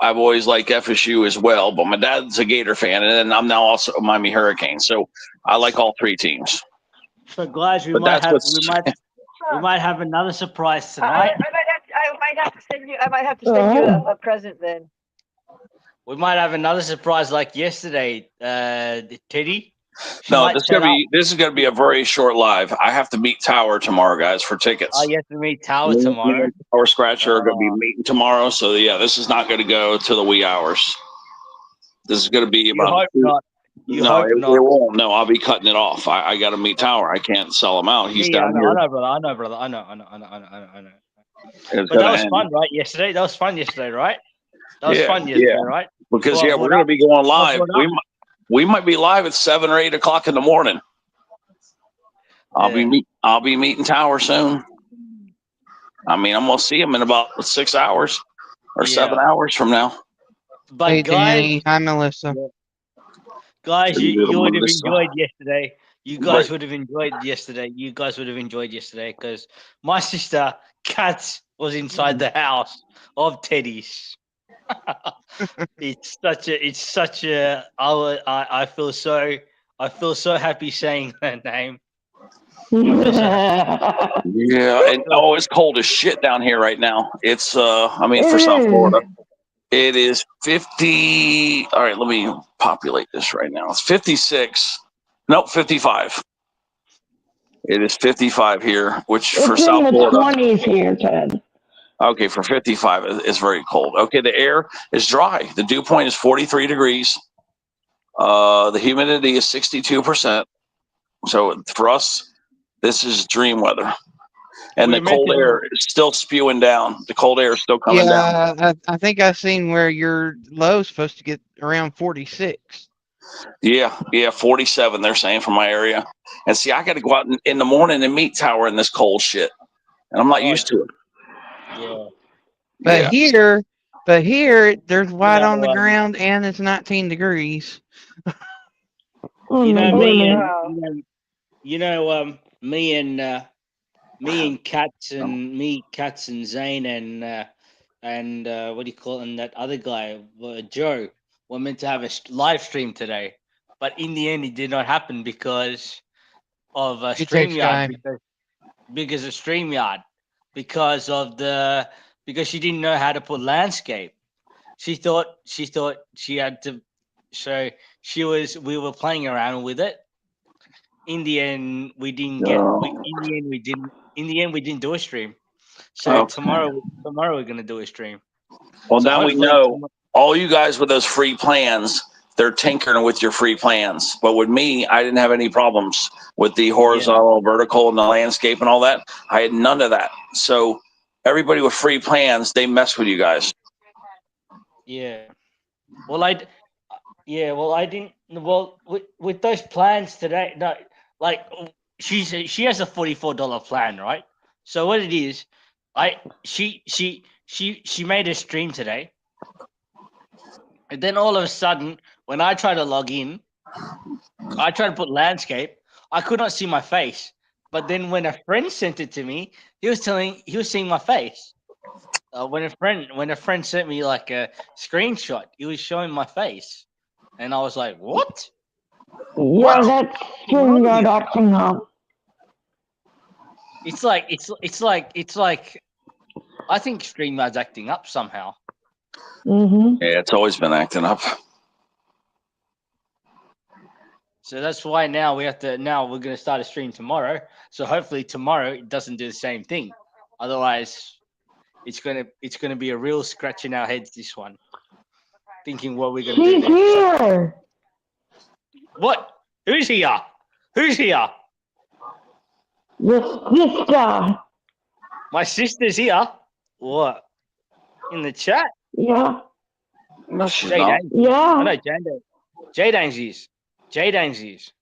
I've always liked FSU as well, but my dad's a Gator fan, and then I'm now also a Miami Hurricanes. So I like all three teams. So, guys, we But might that's have what's we might have another surprise tonight. I might have to send you a present then. We might have another surprise like yesterday, Teddy. no. This is gonna be a very short live. I have to meet Tower tomorrow, guys, for tickets. Oh, you have to meet Tower tomorrow. Tower Scratcher are gonna be meeting tomorrow. So yeah, this is not gonna go to the wee hours. This is gonna be about. You hope not. It won't. No, I'll be cutting it off. I got to meet Tower. I can't sell him out. He's down here. I know, brother. I know. But that was fun, right? Yesterday, that was fun yesterday, right? That was fun yesterday, right? Because we're going to be going live. We might be live at 7 or 8 o'clock in the morning. I'll be meeting Tower soon. I mean, I'm going to see him in about 6 hours or 7 hours from now. But hey, guys, Danny. Hi, Melissa. Guys, you would have enjoyed yesterday. You guys would have enjoyed yesterday. You guys would have enjoyed yesterday because my sister Katz was inside the house of Teddy's. I feel so happy saying her name. Yeah, and it's cold as shit down here right now. It's for South Florida. It is 50. All right, let me populate this right now. It's 56. Nope, 55. It is 55 here, which for South Florida. It's in the 20s here, Ted. Okay, for 55, it's very cold. Okay, the air is dry. The dew point is 43 degrees. The humidity is 62%. So for us, this is dream weather. And the cold air is still spewing down. The cold air is still coming down. Yeah, I think I've seen where your low is supposed to get around 46. Yeah, 47, they're saying from my area. And see, I got to go out in the morning and meet Tower in this cold shit. And I'm not used to it. Yeah. But here, there's white on the ground and it's 19 degrees. Me and Katz and Zane and what do you call it? And that other guy, Joe, were meant to have a live stream today, but in the end, it did not happen because of StreamYard. Because of StreamYard, because she didn't know how to put landscape. She thought she had to. So we were playing around with it. In the end, we didn't get. In the end, we didn't do a stream. So tomorrow we're gonna do a stream. Well, so now we know all you guys with those free plans. They're tinkering with your free plans, but with me, I didn't have any problems with the horizontal, vertical, and the landscape and all that. I had none of that. So everybody with free plans, they mess with you guys. Yeah. Well, I didn't. Well, with those plans today, no, like. She has a $44 plan, right? So what it is, she made a stream today, and then all of a sudden, when I try to log in, I try to put landscape. I could not see my face, but then when a friend sent it to me, he was seeing my face. When a friend sent me like a screenshot, he was showing my face, and I was like, "What?" Yeah, that's StreamYard acting up. It's like I think StreamYard's acting up somehow. Mm-hmm. Yeah, it's always been acting up. So that's why now we're gonna start a stream tomorrow. So hopefully tomorrow it doesn't do the same thing. Otherwise, it's gonna be a real scratch in our heads. This one, thinking what we're gonna do next. Here. What? Who's here? Who's here? Your sister. My sister's here. What? In the chat? Yeah. No, she's not. Yeah. I know J-Dangs is. J-Dangs is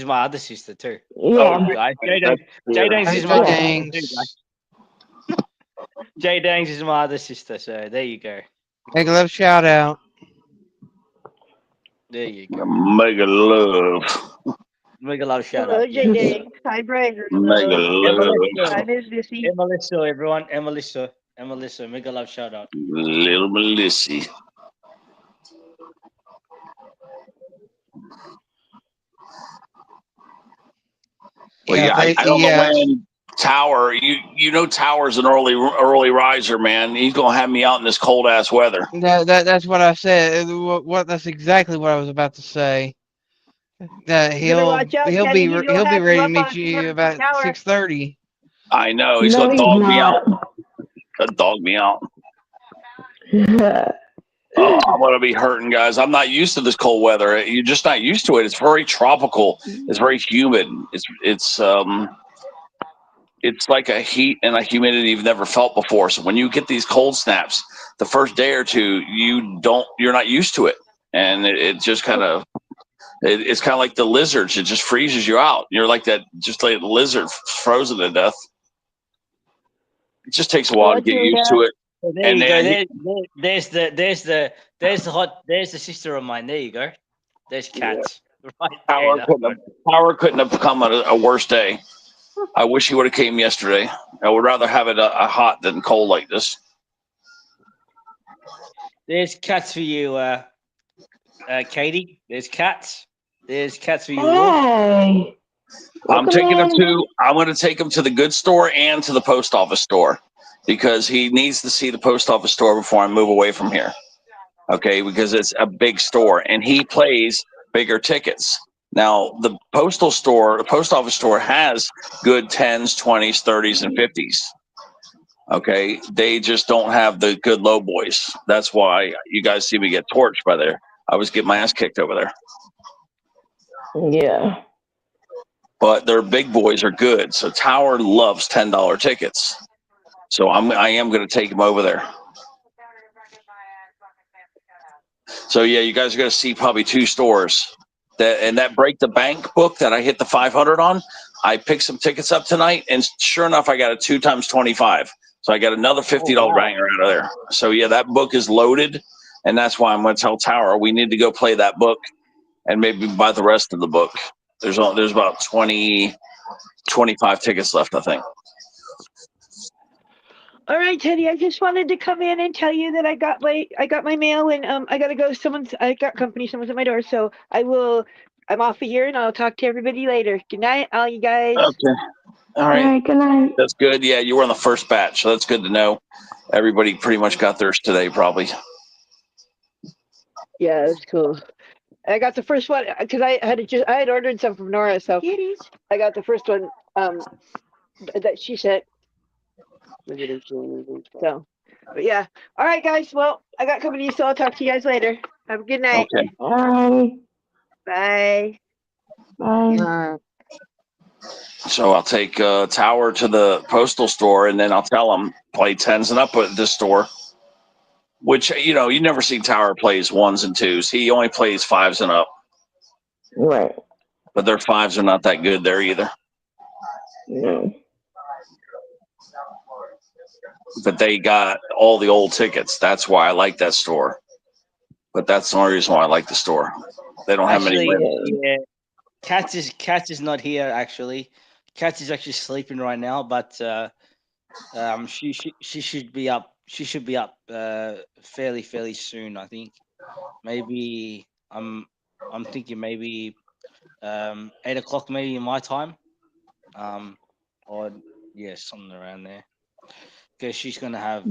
my other sister too. Yeah. Guys. J-Dangs is my other sister too, guys. J-Dangs is my other sister, so there you go. Make a little shout out. There you go. Mega love. Make a lot of shout Hello, out. JJ. Hi, Brian. Mega love. Hi, Miss Lucy. And Melissa, everyone. And Melissa. and Melissa, mega love shout out. Little Melissy. Well, yeah, I don't know when Tower. You know Tower's an early riser, man. He's gonna have me out in this cold ass weather. That's what I said. That's exactly what I was about to say. That You better watch out, he'll Kenny. be You he'll don't be have ready to him up meet on you the about tower. 6:30. I know he's No, gonna he's dog me out. not. Gonna dog me out. I'm gonna be hurting, guys. I'm not used to this cold weather. You're just not used to it. It's very tropical. It's very humid. It's like a heat and a humidity you've never felt before. So when you get these cold snaps, the first day or two, you're not used to it, and it just kind of it's kind of like the lizards. It just freezes you out. You're like that, just like the lizard frozen to death. It just takes a while to get used to it. So there And you go. then There's the sister of mine. There you go. There's cats. Right Power there. couldn't have come on a worse day. I wish he would have came yesterday. I would rather have it a hot than cold like this. There's cats for you, Katie. There's cats. There's cats for you, Wolf. Hey. I'm Welcome going to take him to the good store and to the post office store because he needs to see the post office store before I move away from here. Okay, because it's a big store and he plays bigger tickets. Now, the post office store has good 10s, 20s, 30s, and 50s. Okay, they just don't have the good low boys. That's why you guys see me get torched by there. I was getting my ass kicked over there. Yeah. But their big boys are good. So Tower loves $10 tickets. So I am going to take him over there. So yeah, you guys are going to see probably two stores. That Break the Bank book that I hit the 500 on, I picked some tickets up tonight, and sure enough, I got a 2 times 25. So I got another $50 banger out of there. So yeah, that book is loaded, and that's why I'm going to tell Tower we need to go play that book, and maybe buy the rest of the book. There's about 20, 25 tickets left, I think. All right, Teddy. I just wanted to come in and tell you that I got my mail, and I gotta go. I got company. Someone's at my door, so I'm off of here, and I'll talk to everybody later. Good night, all you guys. Okay. All All right. right. Good night. That's good. Yeah, you were on the first batch, so that's good to know. Everybody pretty much got theirs today, probably. Yeah, that's cool. I got the first one because I had ordered some from Nora, so I got the first one that she sent. So, but yeah. All right, guys. Well, I got company, so I'll talk to you guys later. Have a good night. Okay. All right. Bye. Bye. So I'll take Tower to the postal store, and then I'll tell him play 10s and up at this store. Which you never see Tower plays 1s and 2s. He only plays 5s and up. Right. But their 5s are not that good there either. No. But they got all the old tickets. That's why I like that store. But that's the only reason why I like the store. They don't have many wins. Yeah. Cats is not here actually. Cats is actually sleeping right now, but she should be up. She should be up fairly soon. I think maybe I'm thinking maybe 8 o'clock maybe in my time. Or yeah, something around there. Because she's gonna have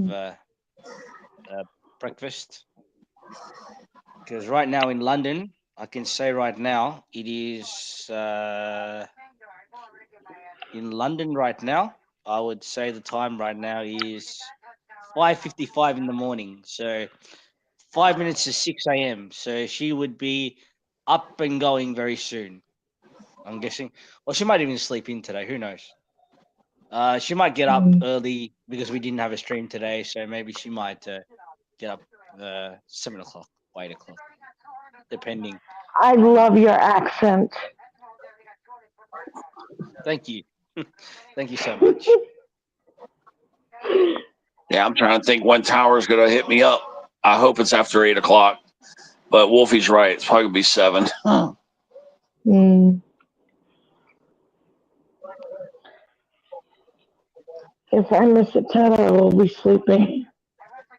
breakfast. Because right now in London, I can say right now it is in London right now. I would say the time right now is 5:55 in the morning. So 5 minutes to 6 a.m. So she would be up and going very soon. I'm guessing. Well, she might even sleep in today. Who knows? She might get up early because we didn't have a stream today. So maybe she might get up 7 o'clock, 8 o'clock, depending. I love your accent. Thank you. Thank you so much. Yeah, I'm trying to think when Tower's going to hit me up. I hope it's after 8 o'clock. But Wolfie's right. It's probably going to be 7. Mm. If I miss it, Ted, I will be sleeping.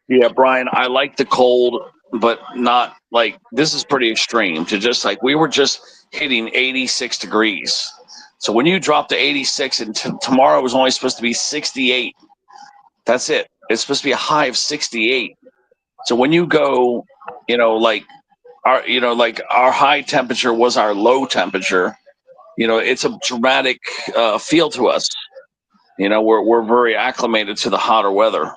Yeah, Brian, I like the cold, but not like this is pretty extreme to just like we were just hitting 86 degrees. So when you drop to 86 and tomorrow was only supposed to be 68, that's it. It's supposed to be a high of 68. So when you go, like our high temperature was our low temperature, it's a dramatic feel to us. We're very acclimated to the hotter weather.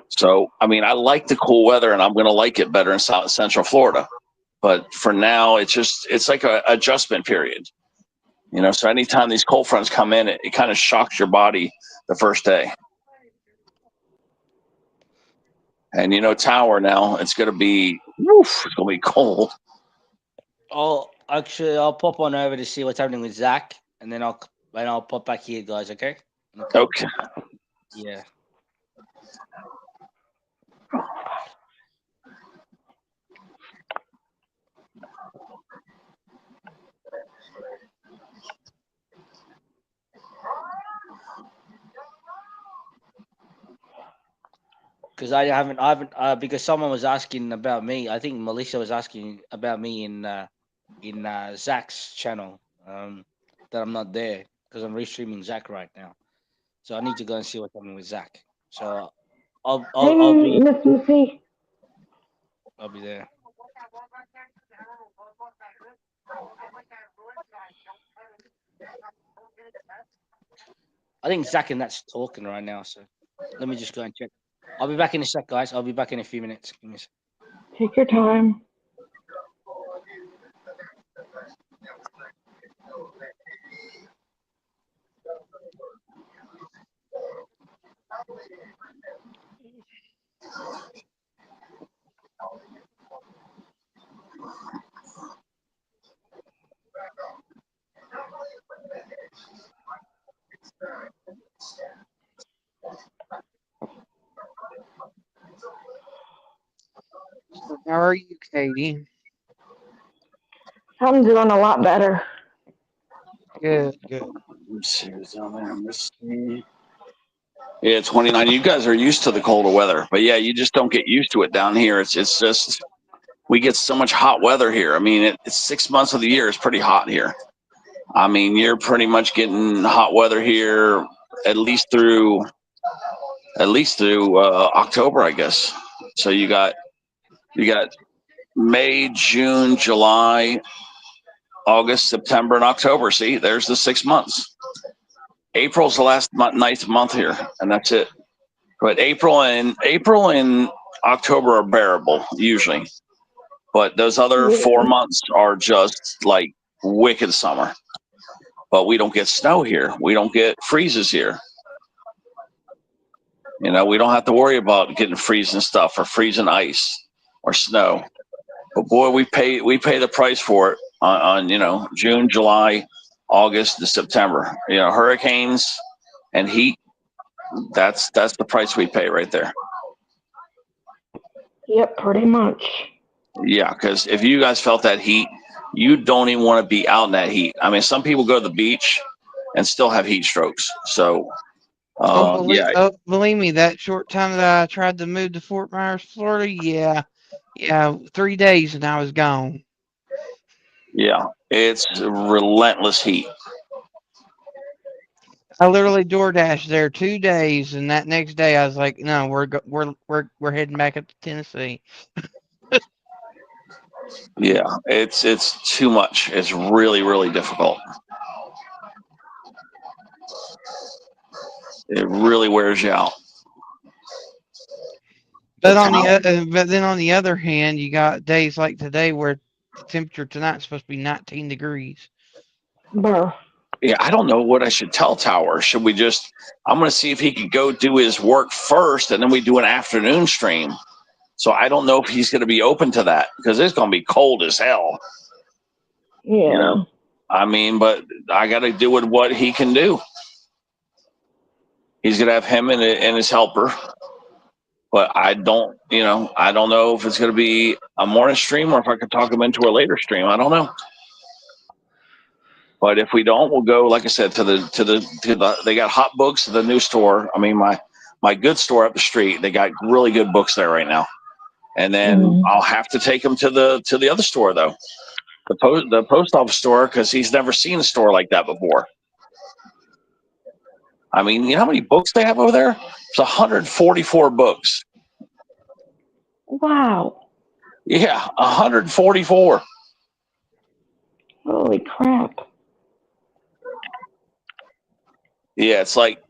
So, I mean, I like the cool weather and I'm going to like it better in South Central Florida. But for now, it's like a adjustment period. So anytime these cold fronts come in, it kind of shocks your body the first day. And Tower now, it's going to be, it's going to be cold. I'll pop on over to see what's happening with Zach, and then I'll pop back here, guys. Okay. Okay. Yeah. Because I haven't, because someone was asking about me. I think Melissa was asking about me in Zach's channel. That I'm not there because I'm restreaming Zach right now. So I need to go and see what's happening with Zach. So I'll Hey, be Miss Missy. I'll be there. I think Zach and that's talking right now. So let me just go and check. I'll be back in a sec, guys. I'll be back in a few minutes. Give me a sec. Take your time. How are you, Katie? I'm doing a lot better. Good, good. Let's see what's down there. Let's see. Yeah, 29. You guys are used to the colder weather, but yeah, you just don't get used to it down here. It's just we get so much hot weather here. I mean, it's 6 months of the year. It's pretty hot here. I mean, you're pretty much getting hot weather here at least through October, I guess. So you got May, June, July, August, September, and October. See, there's the 6 months. April's the last ninth month here, and that's it. But April and October are bearable usually, but those other 4 months are just like wicked summer. But we don't get snow here. We don't get freezes here. We don't have to worry about getting freezing stuff or freezing ice or snow. But boy, we pay the price for it on June, July, August, and September. Hurricanes and heat. That's the price we pay right there. Yep, pretty much. Yeah, because if you guys felt that heat, you don't even want to be out in that heat. I mean, some people go to the beach and still have heat strokes. So, yeah, Believe me, that short time that I tried to move to Fort Myers, Florida, yeah, 3 days and I was gone. yeah, it's relentless heat. I literally DoorDashed there 2 days, and that next day I was like, "No, we're heading back up to Tennessee." Yeah, it's too much. It's really, really difficult. It really wears you out. But then on the other hand, you got days like today where the temperature tonight's supposed to be 19 degrees. Bruh. Yeah, I don't know what I should tell Tower. Should we just? I'm going to see if he could go do his work first, and then we do an afternoon stream. So I don't know if he's going to be open to that because it's going to be cold as hell. Yeah. I mean, but I got to do with what he can do. He's going to have him and his helper. But I don't know if it's going to be a morning stream or if I could talk him into a later stream. I don't know. But if we don't, we'll go, like I said, to the they got hot books at the new store. I mean, my good store up the street, they got really good books there right now. And then I'll have to take him to the other store though, the post office store, because he's never seen a store like that before. I mean, you know how many books they have over there? It's 144 books. Wow. Yeah, 144. Holy crap. Yeah, it's like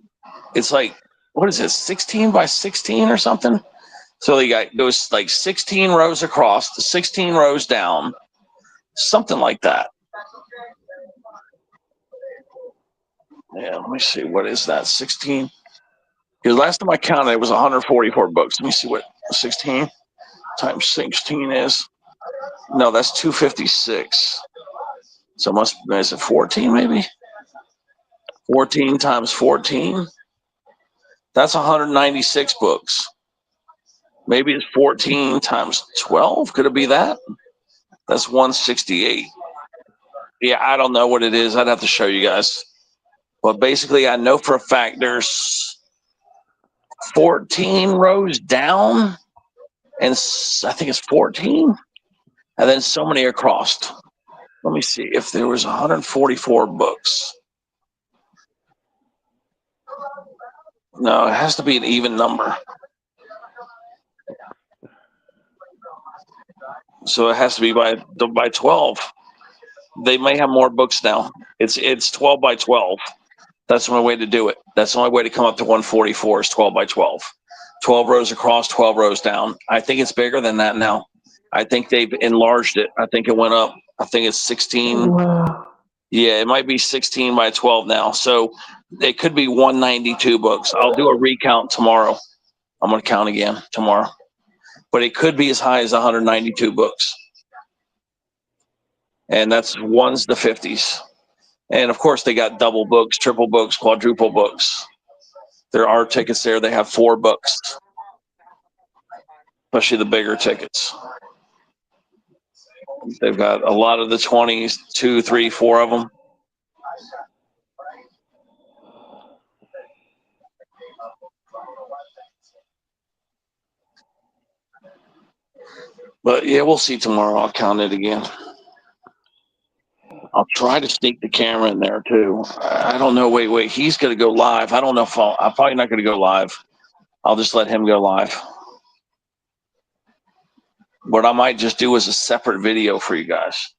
what is it, 16 by 16 or something? So they got goes like 16 rows across, 16 rows down, something like that. Yeah, let me see. What is that? 16? Because last time I counted, it was 144 books. Let me see what 16 times 16 is. No, that's 256. So is it 14 maybe? 14 times 14? That's 196 books. Maybe it's 14 times 12. Could it be that? That's 168. Yeah, I don't know what it is. I'd have to show you guys. But basically, I know for a fact there's 14 rows down, and I think it's 14, and then so many across. Let me see if there was 144 books. No, it has to be an even number. So it has to be by 12. They may have more books now. It's 12 by 12. That's the only way to do it. That's the only way to come up to 144 is 12 by 12. 12 rows across, 12 rows down. I think it's bigger than that now. I think they've enlarged it. I think it went up. I think it's 16. Wow. Yeah, it might be 16 by 12 now. So it could be 192 books. I'll do a recount tomorrow. I'm going to count again tomorrow. But it could be as high as 192 books. And that's one's the 50s. And of course, they got double books, triple books, quadruple books. There are tickets there. They have 4 books, especially the bigger tickets. They've got a lot of the 20s, 2, 3, 4 of them. But yeah, we'll see tomorrow. I'll count it again. I'll try to sneak the camera in there too. I don't know. Wait. He's going to go live. I don't know if I'm probably not going to go live. I'll just let him go live. What I might just do is a separate video for you guys,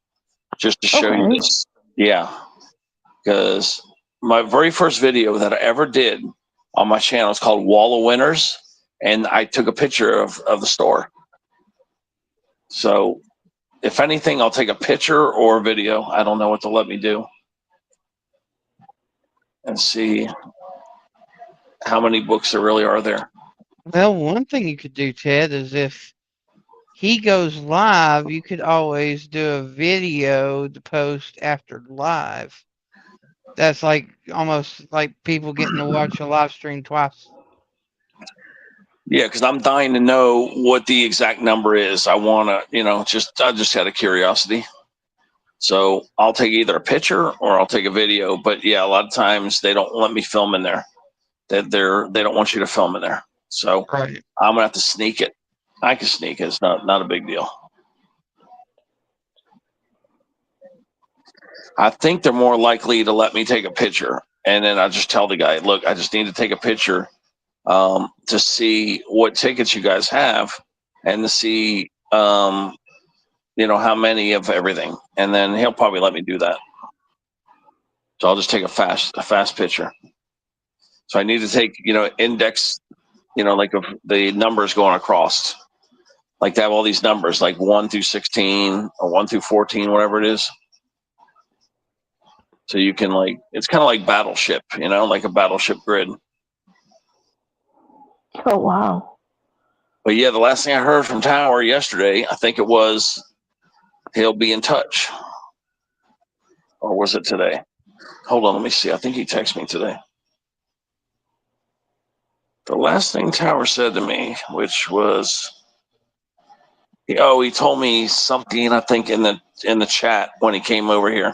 just to show you this. Yeah, because my very first video that I ever did on my channel is called Wall of Winners, and I took a picture of the store. So if anything, I'll take a picture or a video. I don't know what to let me do. And see how many books there really are there. Well, one thing you could do, Ted, is if he goes live, you could always do a video to post after live. That's like almost like people getting to watch a live stream twice. Yeah, because I'm dying to know what the exact number is. I want to, I just out of curiosity. So I'll take either a picture or I'll take a video. But yeah, a lot of times they don't let me film in there. They don't want you to film in there. So Right. I'm gonna have to sneak it. I can sneak it. It's not a big deal. I think they're more likely to let me take a picture, and then I just tell the guy, look, I just need to take a picture to see what tickets you guys have, and to see how many of everything, and then he'll probably let me do that. So I'll just take a fast picture. So I need to take index, like of the numbers going across, like they have all these numbers, like 1 through 16 or 1 through 14, whatever it is. So you can it's kind of like Battleship, like a Battleship grid. Oh, wow. But yeah, the last thing I heard from Tower yesterday, I think it was he'll be in touch. Or was it today? Hold on, let me see. I think he texted me today. The last thing Tower said to me, which was, he told me something, I think in the chat when he came over here.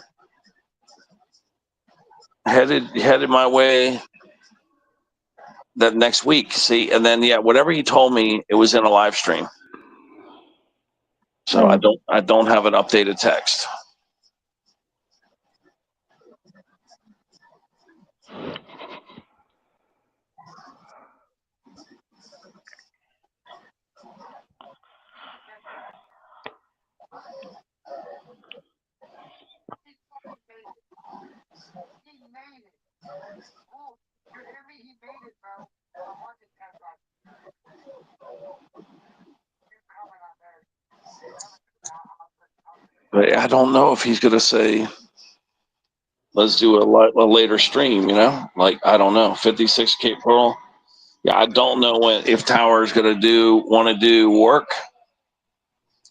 headed my way that next week. See, and then whatever he told me, it was in a live stream. So I don't have an updated text. But I don't know if he's gonna say, let's do a later stream, like, I don't know, 56K Pearl. Yeah, I don't know if Tower's gonna want to do work,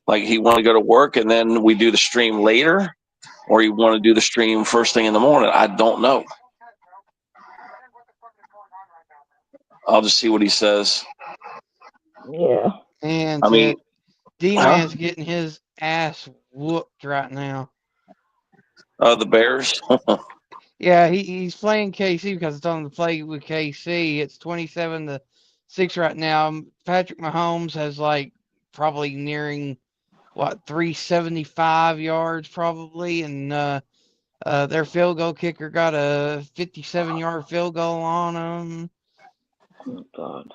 like he want to go to work and then we do the stream later, or he want to do the stream first thing in the morning. I don't know. I'll just see what he says. Yeah. And I mean, D-Man's getting his ass whooped right now. The Bears. Yeah, he's playing KC because it's on the play with KC. It's 27-6 right now. Patrick Mahomes has like probably nearing 375 yards probably, and their field goal kicker got a 57-yard field goal on him. Oh God.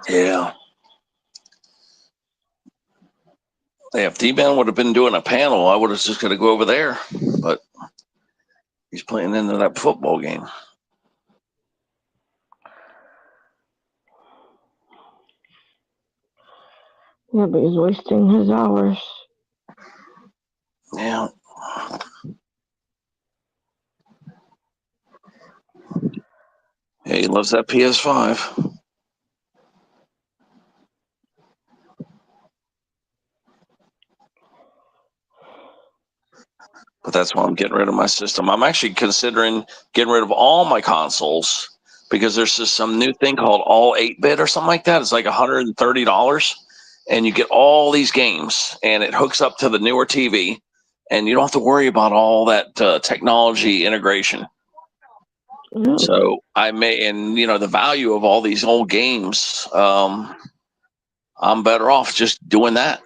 Yeah. If D-Man would have been doing a panel, I would have just got to go over there. But he's playing into that football game. Yeah, but he's wasting his hours. Yeah. Yeah, he loves that PS5. But that's why I'm getting rid of my system. I'm actually considering getting rid of all my consoles because there's just some new thing called all 8-bit or something like that. It's like $130, and you get all these games, and it hooks up to the newer TV, and you don't have to worry about all that technology integration. Yeah. So the value of all these old games, I'm better off just doing that.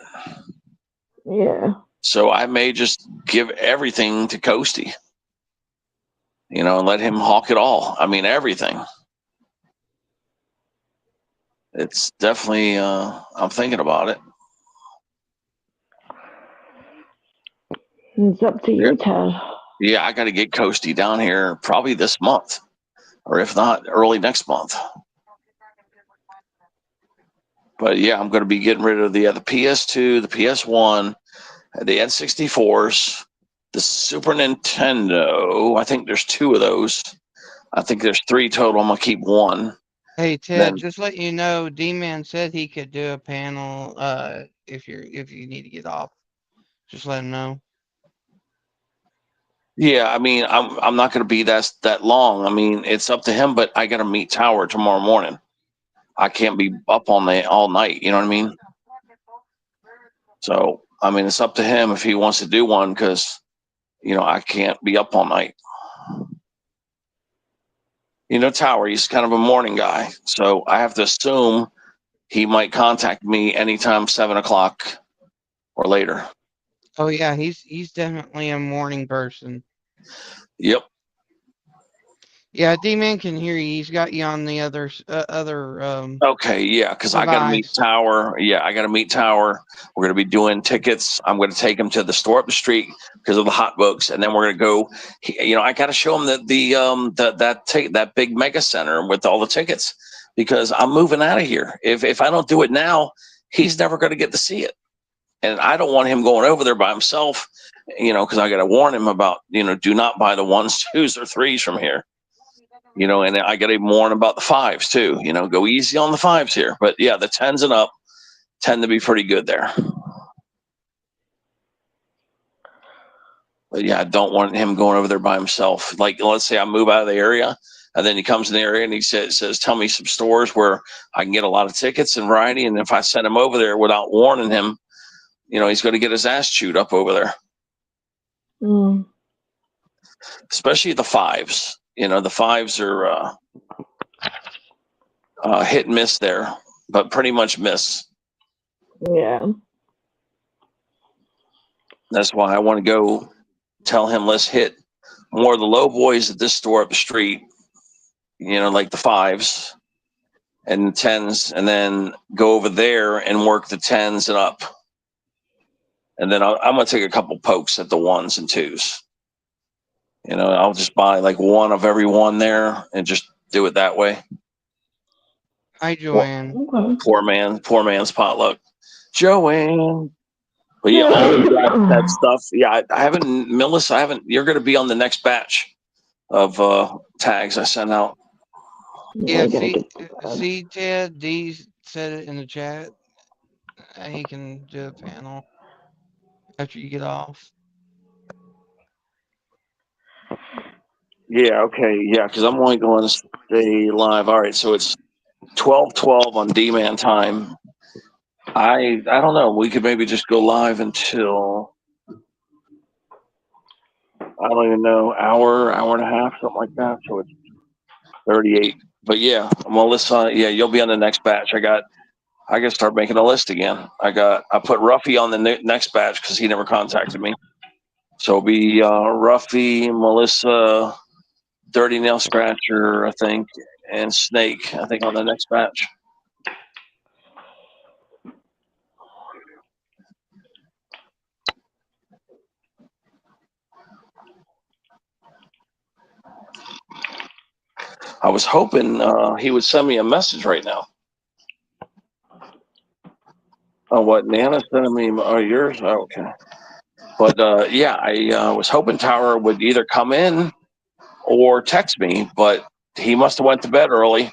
Yeah. So I may just give everything to Coasty, and let him hawk it all. I mean, everything. It's definitely, I'm thinking about it. It's up to you, Ted. Yeah, I got to get Coasty down here probably this month, or if not, early next month. But yeah, I'm going to be getting rid of the PS2, the PS1, the N64s, the Super Nintendo. I think there's 2 of those. I think there's 3 total. I'm going to keep 1. Hey Ted, Then- just let you know, D-Man said he could do a panel if you need to get off. Just let him know. Yeah, I mean, I'm not going to be that long. I mean, it's up to him, but I got to meet Tower tomorrow morning. I can't be up all night. You know what I mean? So, I mean, it's up to him if he wants to do one because, I can't be up all night. Tower, he's kind of a morning guy. So I have to assume he might contact me anytime 7 o'clock or later. Oh yeah, he's definitely a morning person. Yep. Yeah, D-Man can hear you. He's got you on the other. Okay, yeah, because I got to meet device. Tower. Yeah, I got to meet Tower. We're going to be doing tickets. I'm going to take him to the store up the street because of the hot books, and then we're going to go. I got to show him that big mega center with all the tickets because I'm moving out of here. If I don't do it now, he's never going to get to see it, and I don't want him going over there by himself. Because I got to warn him about do not buy the 1s, 2s, or 3s from here. And I got to warn about the 5s too. Go easy on the 5s here. But yeah, the 10s and up tend to be pretty good there. But yeah, I don't want him going over there by himself. Like, let's say I move out of the area, and then he comes in the area and he says, "Tell me some stores where I can get a lot of tickets and variety." And if I send him over there without warning him, he's going to get his ass chewed up over there. Mm. Especially the fives. The fives are hit and miss there, but pretty much miss. Yeah. That's why I want to go tell him, let's hit more of the low boys at this store up the street, like the fives and the tens, and then go over there and work the tens and up. And then I'm going to take a couple pokes at the ones and twos. I'll just buy like one of every one there and just do it that way. Hi, Joanne. Okay. Poor man's potluck. Joanne. But yeah, all of that stuff. Yeah, I haven't, Melissa, you're going to be on the next batch of tags I sent out. Yeah, I gotta get that. see, Ted, D said it in the chat. He can do a panel after you get off. Yeah, okay, yeah, because I'm only going to stay live. All right, so it's 12:12 on D-Man time. I don't know. We could maybe just go live until, I don't even know, hour and a half, something like that. So it's 38. But yeah, Melissa, yeah, you'll be on the next batch. I got to start making a list again. I put Ruffy on the next batch because he never contacted me. So it'll be Ruffy, Melissa, Dirty Nail Scratcher, I think, and Snake, I think, on the next batch. I was hoping he would send me a message right now. Oh, what Nana sent me? Oh, yours? Oh, okay. But yeah, I was hoping Tower would either come in or text me, but he must have went to bed early.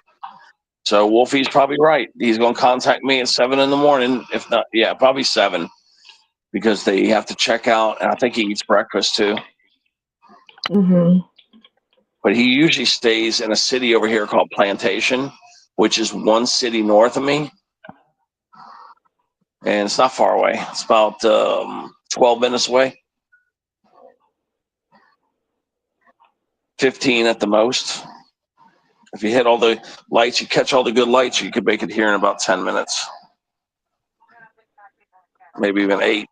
So Wolfie's probably right. He's going to contact me at 7 in the morning. If not, yeah, probably 7, because they have to check out, and I think he eats breakfast too. Mm-hmm. But he usually stays in a city over here called Plantation, which is one city north of me. And it's not far away. It's about 12 minutes away. 15 at the most. If you hit all the lights, you catch all the good lights, you could make it here in about 10 minutes. Maybe even 8.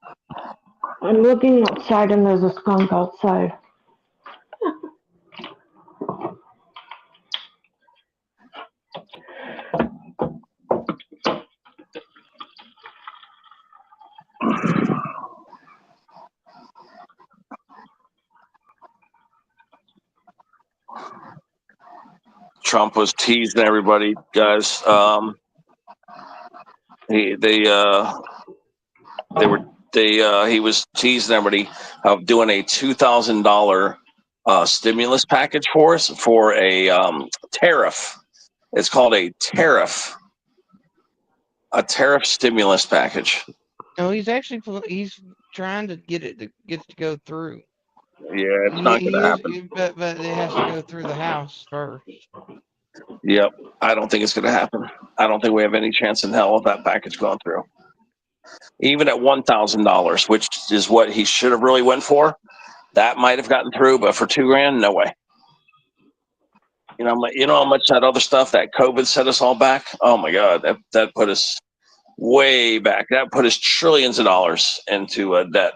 I'm looking outside and there's a skunk outside. Trump was teasing everybody, guys. He was teasing everybody of doing a $2,000 stimulus package for us for a tariff. It's called a tariff stimulus package. No, he's trying to get it to go through. Yeah, it's not going to happen. But it has to go through the House first. Yep, I don't think it's going to happen. I don't think we have any chance in hell of that package going through. Even at $1,000, which is what he should have really went for, that might have gotten through. But for $2,000, no way. You know how much that other stuff, that COVID set us all back. Oh my God, that put us way back. That put us trillions of dollars into debt.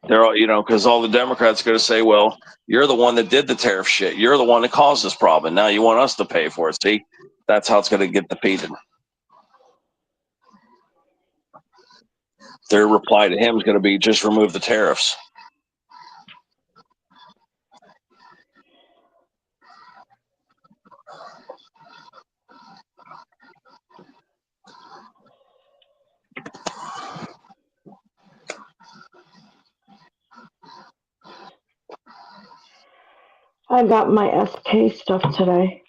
They're all, because all the Democrats are going to say, well, you're the one that did the tariff shit. You're the one that caused this problem. Now you want us to pay for it. See, that's how it's going to get defeated. Their reply to him is going to be just remove the tariffs. I got my SK stuff today.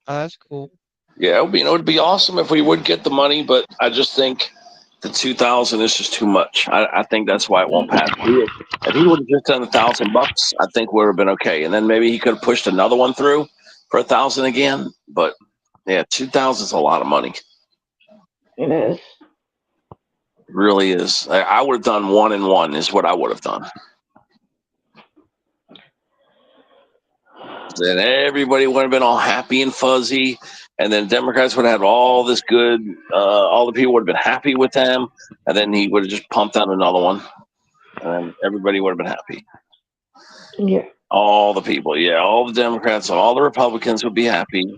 Oh, that's cool. Yeah, it would be awesome if we would get the money, but I just think the 2,000 is just too much. I think that's why it won't pass. If he would have just done $1,000, I think we would have been okay, and then maybe he could have pushed another one through for 1,000 again. But yeah, 2,000 is a lot of money. It is. It really is. I would have done 1 and 1 is what I would have done. Then everybody would have been all happy and fuzzy, and then Democrats would have had all this good. All the people would have been happy with them, and then he would have just pumped out another one, and then everybody would have been happy. Yeah. All the people, yeah, all the Democrats, all the Republicans would be happy.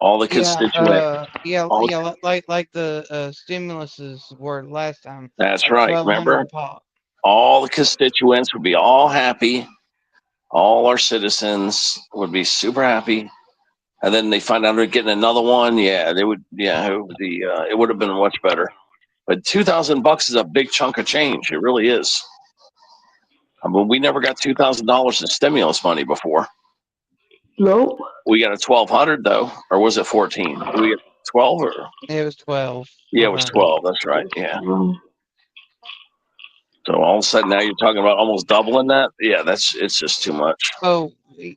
All the constituents. Like the stimuluses were last time. That's right. Remember, 1,200 pop. all the constituents would be all happy. All our citizens would be super happy. And then they find out they're getting another one. Yeah, they would. Yeah, it would be. It would have been much better. But $2,000 is a big chunk of change. It really is. I mean, we never got $2,000 in stimulus money before. Nope. We got a 1,200 though, or was it 14? Did we get 12 or? It was 12. Yeah, it was 12. That's right. Yeah. So all of a sudden now you're talking about almost doubling that. Yeah, it's just too much. Oh,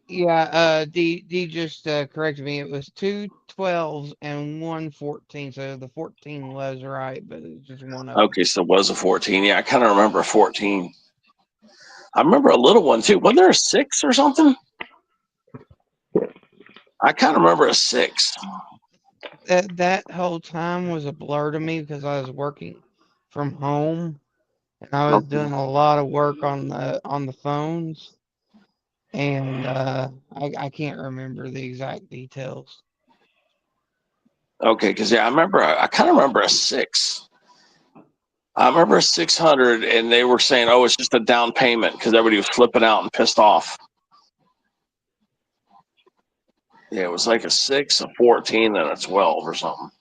yeah. D just corrected me. It was 2 12s and 1 14. So the 14 was right, but it's just one of them. Okay, so it was a 14. Yeah, I kind of remember a 14. I remember a little one too. Wasn't there a 6 or something? I kind of remember a 6. That whole time was a blur to me because I was working from home and I was doing a lot of work on the phones, and I can't remember the exact details. Okay, because yeah, I kind of remember a 6. I remember a 600, and they were saying, "Oh, it's just a down payment," because everybody was flipping out and pissed off. Yeah, it was like a 6, a 14, and a 12 or something.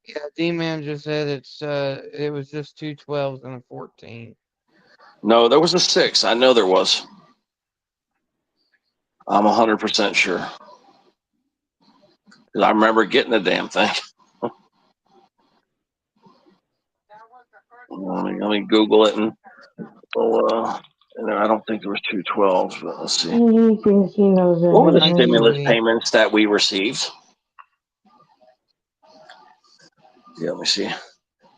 Yeah, D-Man just said it was just 2 12s and a 14. No, there was a 6. I know there was. I'm 100% sure. 'Cause I remember getting the damn thing. Let me Google it, and I don't think there was 2 12s, but let's see. He thinks he knows What were the everything. stimulus payments that we received? Yeah, let me see.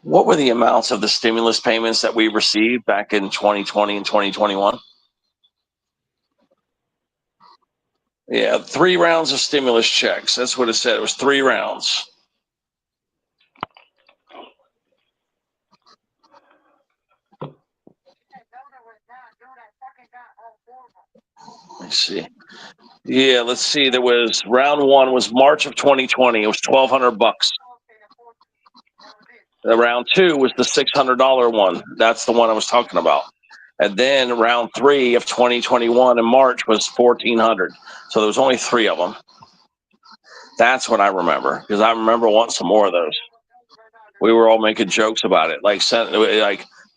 What were the amounts of the stimulus payments that we received back in 2020 and 2021? Yeah, 3 rounds of stimulus checks. That's what it said. It was 3 rounds. Let's see. Yeah, let's see. There was round 1 was March of 2020. It was $1,200. Round 2 was the $600 one. That's the one I was talking about. And then round 3 of 2021 in March was 1,400. So there was only 3 of them. That's what I remember, because I remember wanting some more of those. We were all making jokes about it, like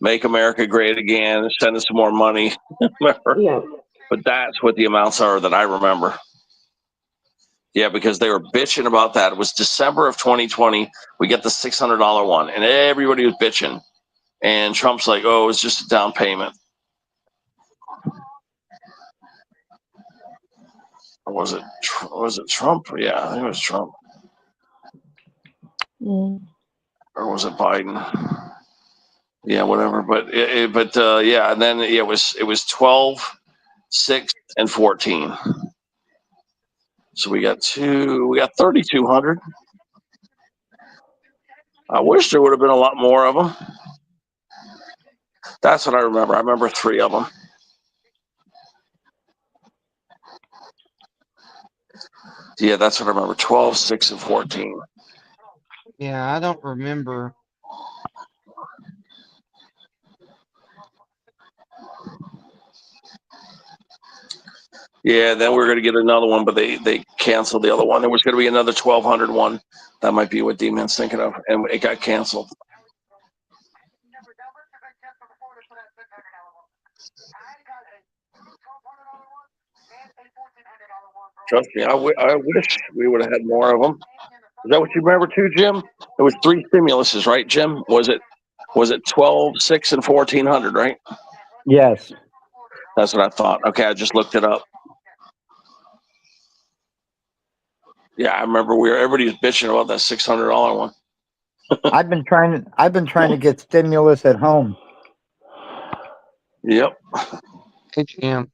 make America great again, send us some more money. Remember? Yeah. But that's what the amounts are that I remember. Yeah, because they were bitching about that. It was December of 2020. We get the $600 one, and everybody was bitching. And Trump's like, "Oh, it's just a down payment." Or was it Trump? Yeah, I think it was Trump. Mm. Or was it Biden? Yeah, whatever. But yeah, and then it was 12, 6, and 14. So we got 3,200. I wish there would have been a lot more of them. That's what I remember. I remember 3 of them. Yeah, that's what I remember. 12, 6, and 14. Yeah, I don't remember. Yeah, then we're going to get another one, but they canceled. The other one, there was going to be another 1,200 one. That might be what D-Man's thinking of, and it got canceled. Trust me, I wish we would have had more of them. Is that what you remember too, Jim? It was 3 stimuluses, right, Jim? Was it 12, 6, and 1,400, right? Yes. That's what I thought. Okay, I just looked it up. Yeah, I remember everybody was bitching about that $600 one. I've been trying to get stimulus at home. Yep. Hey, Jim.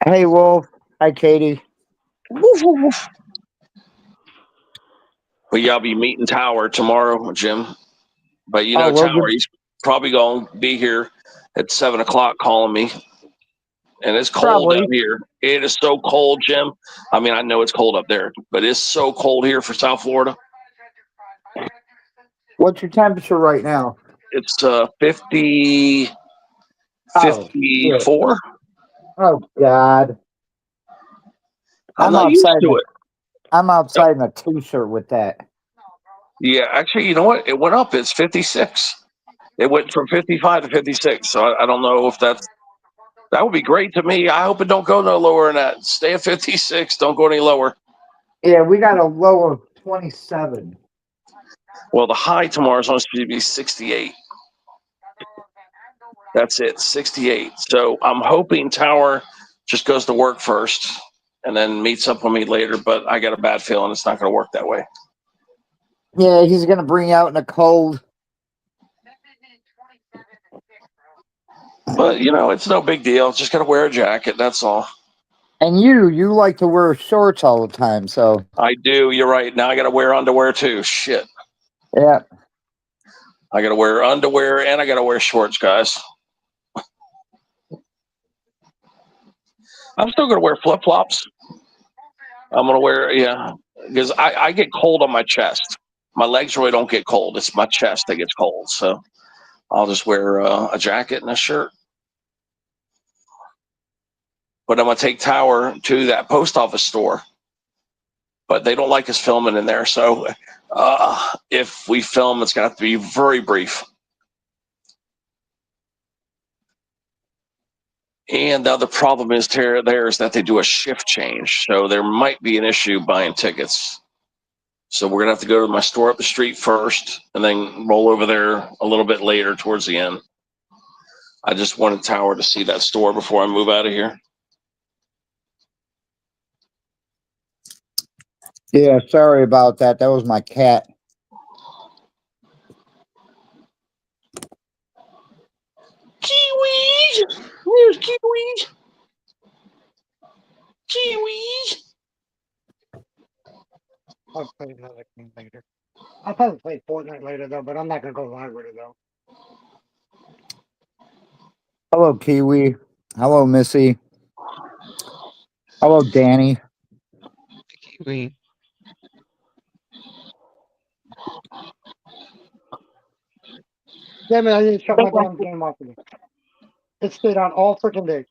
Hey, Wolf. Hi, Katie. Woof, woof, woof. But yeah, I'll be meeting Tower tomorrow, Jim. But you know, Oh, well, Tower, he's probably going to be here at 7 o'clock calling me. And it's cold Probably. out here. It is so cold, Jim. I mean, I know it's cold up there, but it's so cold here for South Florida. What's your temperature right now? It's 50, Oh, 54. Oh, God. I'm not used to it. I'm outside in a t-shirt with that. Yeah, actually, you know what? It went up. It's 56. It went from 55 to 56. So I don't know if that would be great to me. I hope it don't go no lower than that. Stay at 56. Don't go any lower. Yeah, we got a low of 27. Well, the high tomorrow is supposed to be 68. That's it, 68. So I'm hoping Tower just goes to work first and then meets up with me later. But I got a bad feeling it's not going to work that way. Yeah, he's going to bring out in the cold. But, you know, it's no big deal. Just got to wear a jacket. That's all. And you like to wear shorts all the time, so. I do. You're right. Now I got to wear underwear too. Shit. Yeah. I got to wear underwear and I got to wear shorts, guys. I'm still going to wear flip-flops. I'm going to wear, yeah, because I get cold on my chest. My legs really don't get cold. It's my chest that gets cold. So I'll just wear a jacket and a shirt. But I'm going to take Tower to that post office store. But they don't like us filming in there. So if we film, it's going to have to be very brief. And the other problem is there is that they do a shift change. So there might be an issue buying tickets. So we're going to have to go to my store up the street first and then roll over there a little bit later towards the end. I just wanted Tower to see that store before I move out of here. Yeah, sorry about that. That was my cat. Kiwis! Where's Kiwis? Kiwis! I'll play another game later. I'll probably play Fortnite later though, but I'm not gonna go live with it though. Hello, Kiwi. Hello, Missy. Hello, Danny. Kiwi. Damn it, I didn't shut my damn game off again. It stayed on all freaking day.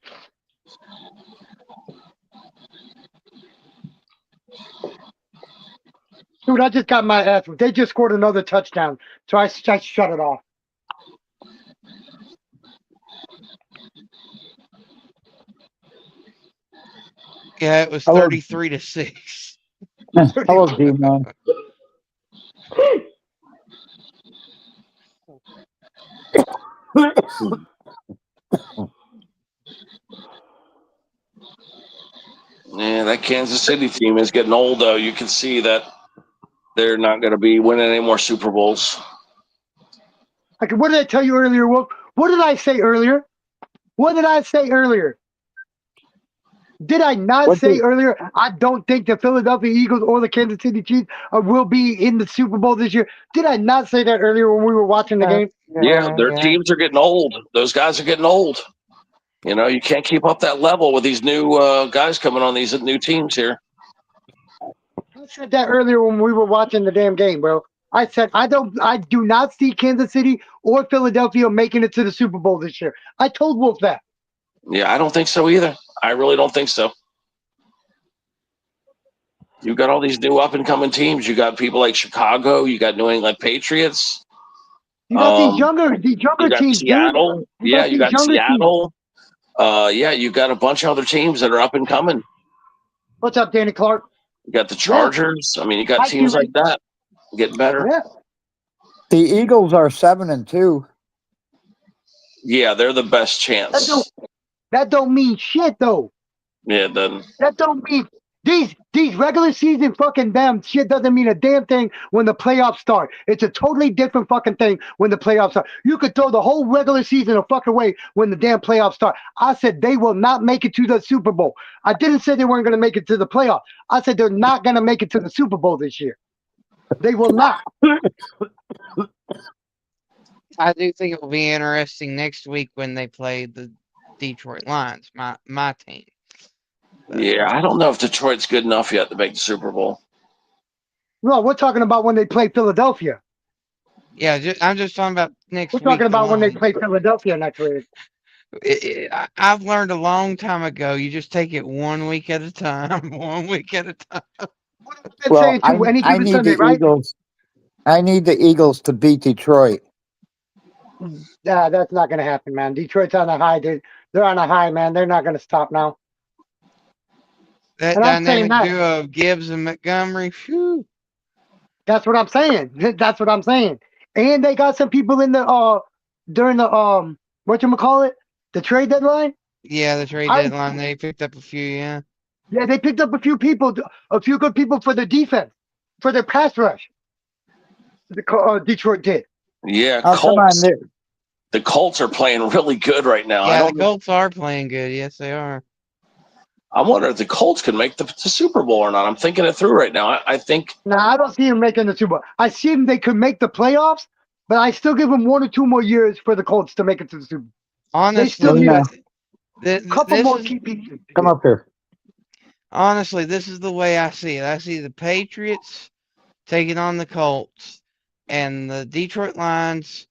Dude, I just got my ass. They just scored another touchdown, so I shut it off. Yeah, it was Hello. 33-6. Hello, D-Man. Yeah, that Kansas City team is getting old, though. You can see that they're not going to be winning any more Super Bowls. Okay, what did I tell you earlier, Wolf? What did I say earlier? What did I say earlier? Did I not say earlier? I don't think the Philadelphia Eagles or the Kansas City Chiefs will be in the Super Bowl this year. Did I not say that earlier when we were watching the game? Yeah, their teams are getting old. Those guys are getting old. You know, you can't keep up that level with these new guys coming on these new teams here. I said that earlier when we were watching the damn game, bro. I said I do not see Kansas City or Philadelphia making it to the Super Bowl this year. I told Wolf that. Yeah, I don't think so either. I really don't think so. You got all these new up and coming teams. You got people like Chicago. You got New England Patriots. You got these You younger got teams, dude. Seattle. You Yeah, got you these got younger teams. Seattle. Yeah, you got a bunch of other teams that are up and coming. What's up, Danny Clark? You got the Chargers. I mean, you got Hi, teams Huey. like that getting better. Yeah. The Eagles are 7-2. Yeah, they're the best chance. That don't mean shit though. Yeah, then That don't mean these regular season fucking damn shit doesn't mean a damn thing when the playoffs start. It's a totally different fucking thing when the playoffs start. You could throw the whole regular season a fucking way when the damn playoffs start. I said they will not make it to the Super Bowl. I didn't say they weren't going to make it to the playoffs. I said they're not going to make it to the Super Bowl this year. They will not. I do think it will be interesting next week when they play the Detroit Lions, my team. yeah, I don't know if Detroit's good enough yet to make the Super Bowl. No, we're talking about when they play Philadelphia. Yeah, I'm just talking about next We're week. talking about when they alone. play Philadelphia next week. I've learned a long time ago. You just take it 1 week at a time, 1 week at a time. Been Well, saying to any I given need Sunday, the right? Eagles. I need the Eagles to beat Detroit. That's not going to happen, man. Detroit's on a high, dude. They're on a high, man. They're not going to stop now. That And I'm saying dynamic that. duo of Gibbs and Montgomery. Phew. That's what I'm saying. That's what I'm saying. And they got some people in the during the whatchamacallit, the trade deadline. Yeah, the trade deadline. They picked up a few. Yeah. Yeah, they picked up a few people, a few good people for their defense, for their pass rush. Detroit did. Yeah, Oh, come on. Colts. The Colts are playing really good right now. Yeah, the Colts are playing good. Yes, they are. I wonder if the Colts can make the Super Bowl or not. I'm thinking it through right now. I think. No, I don't see them making the Super Bowl. I see them; they could make the playoffs, but I still give them 1 or 2 more years for the Colts to make it to the Super Bowl. Honestly, A couple more key pieces. Come up here. Honestly, this is the way I see it. I see the Patriots taking on the Colts and the Detroit Lions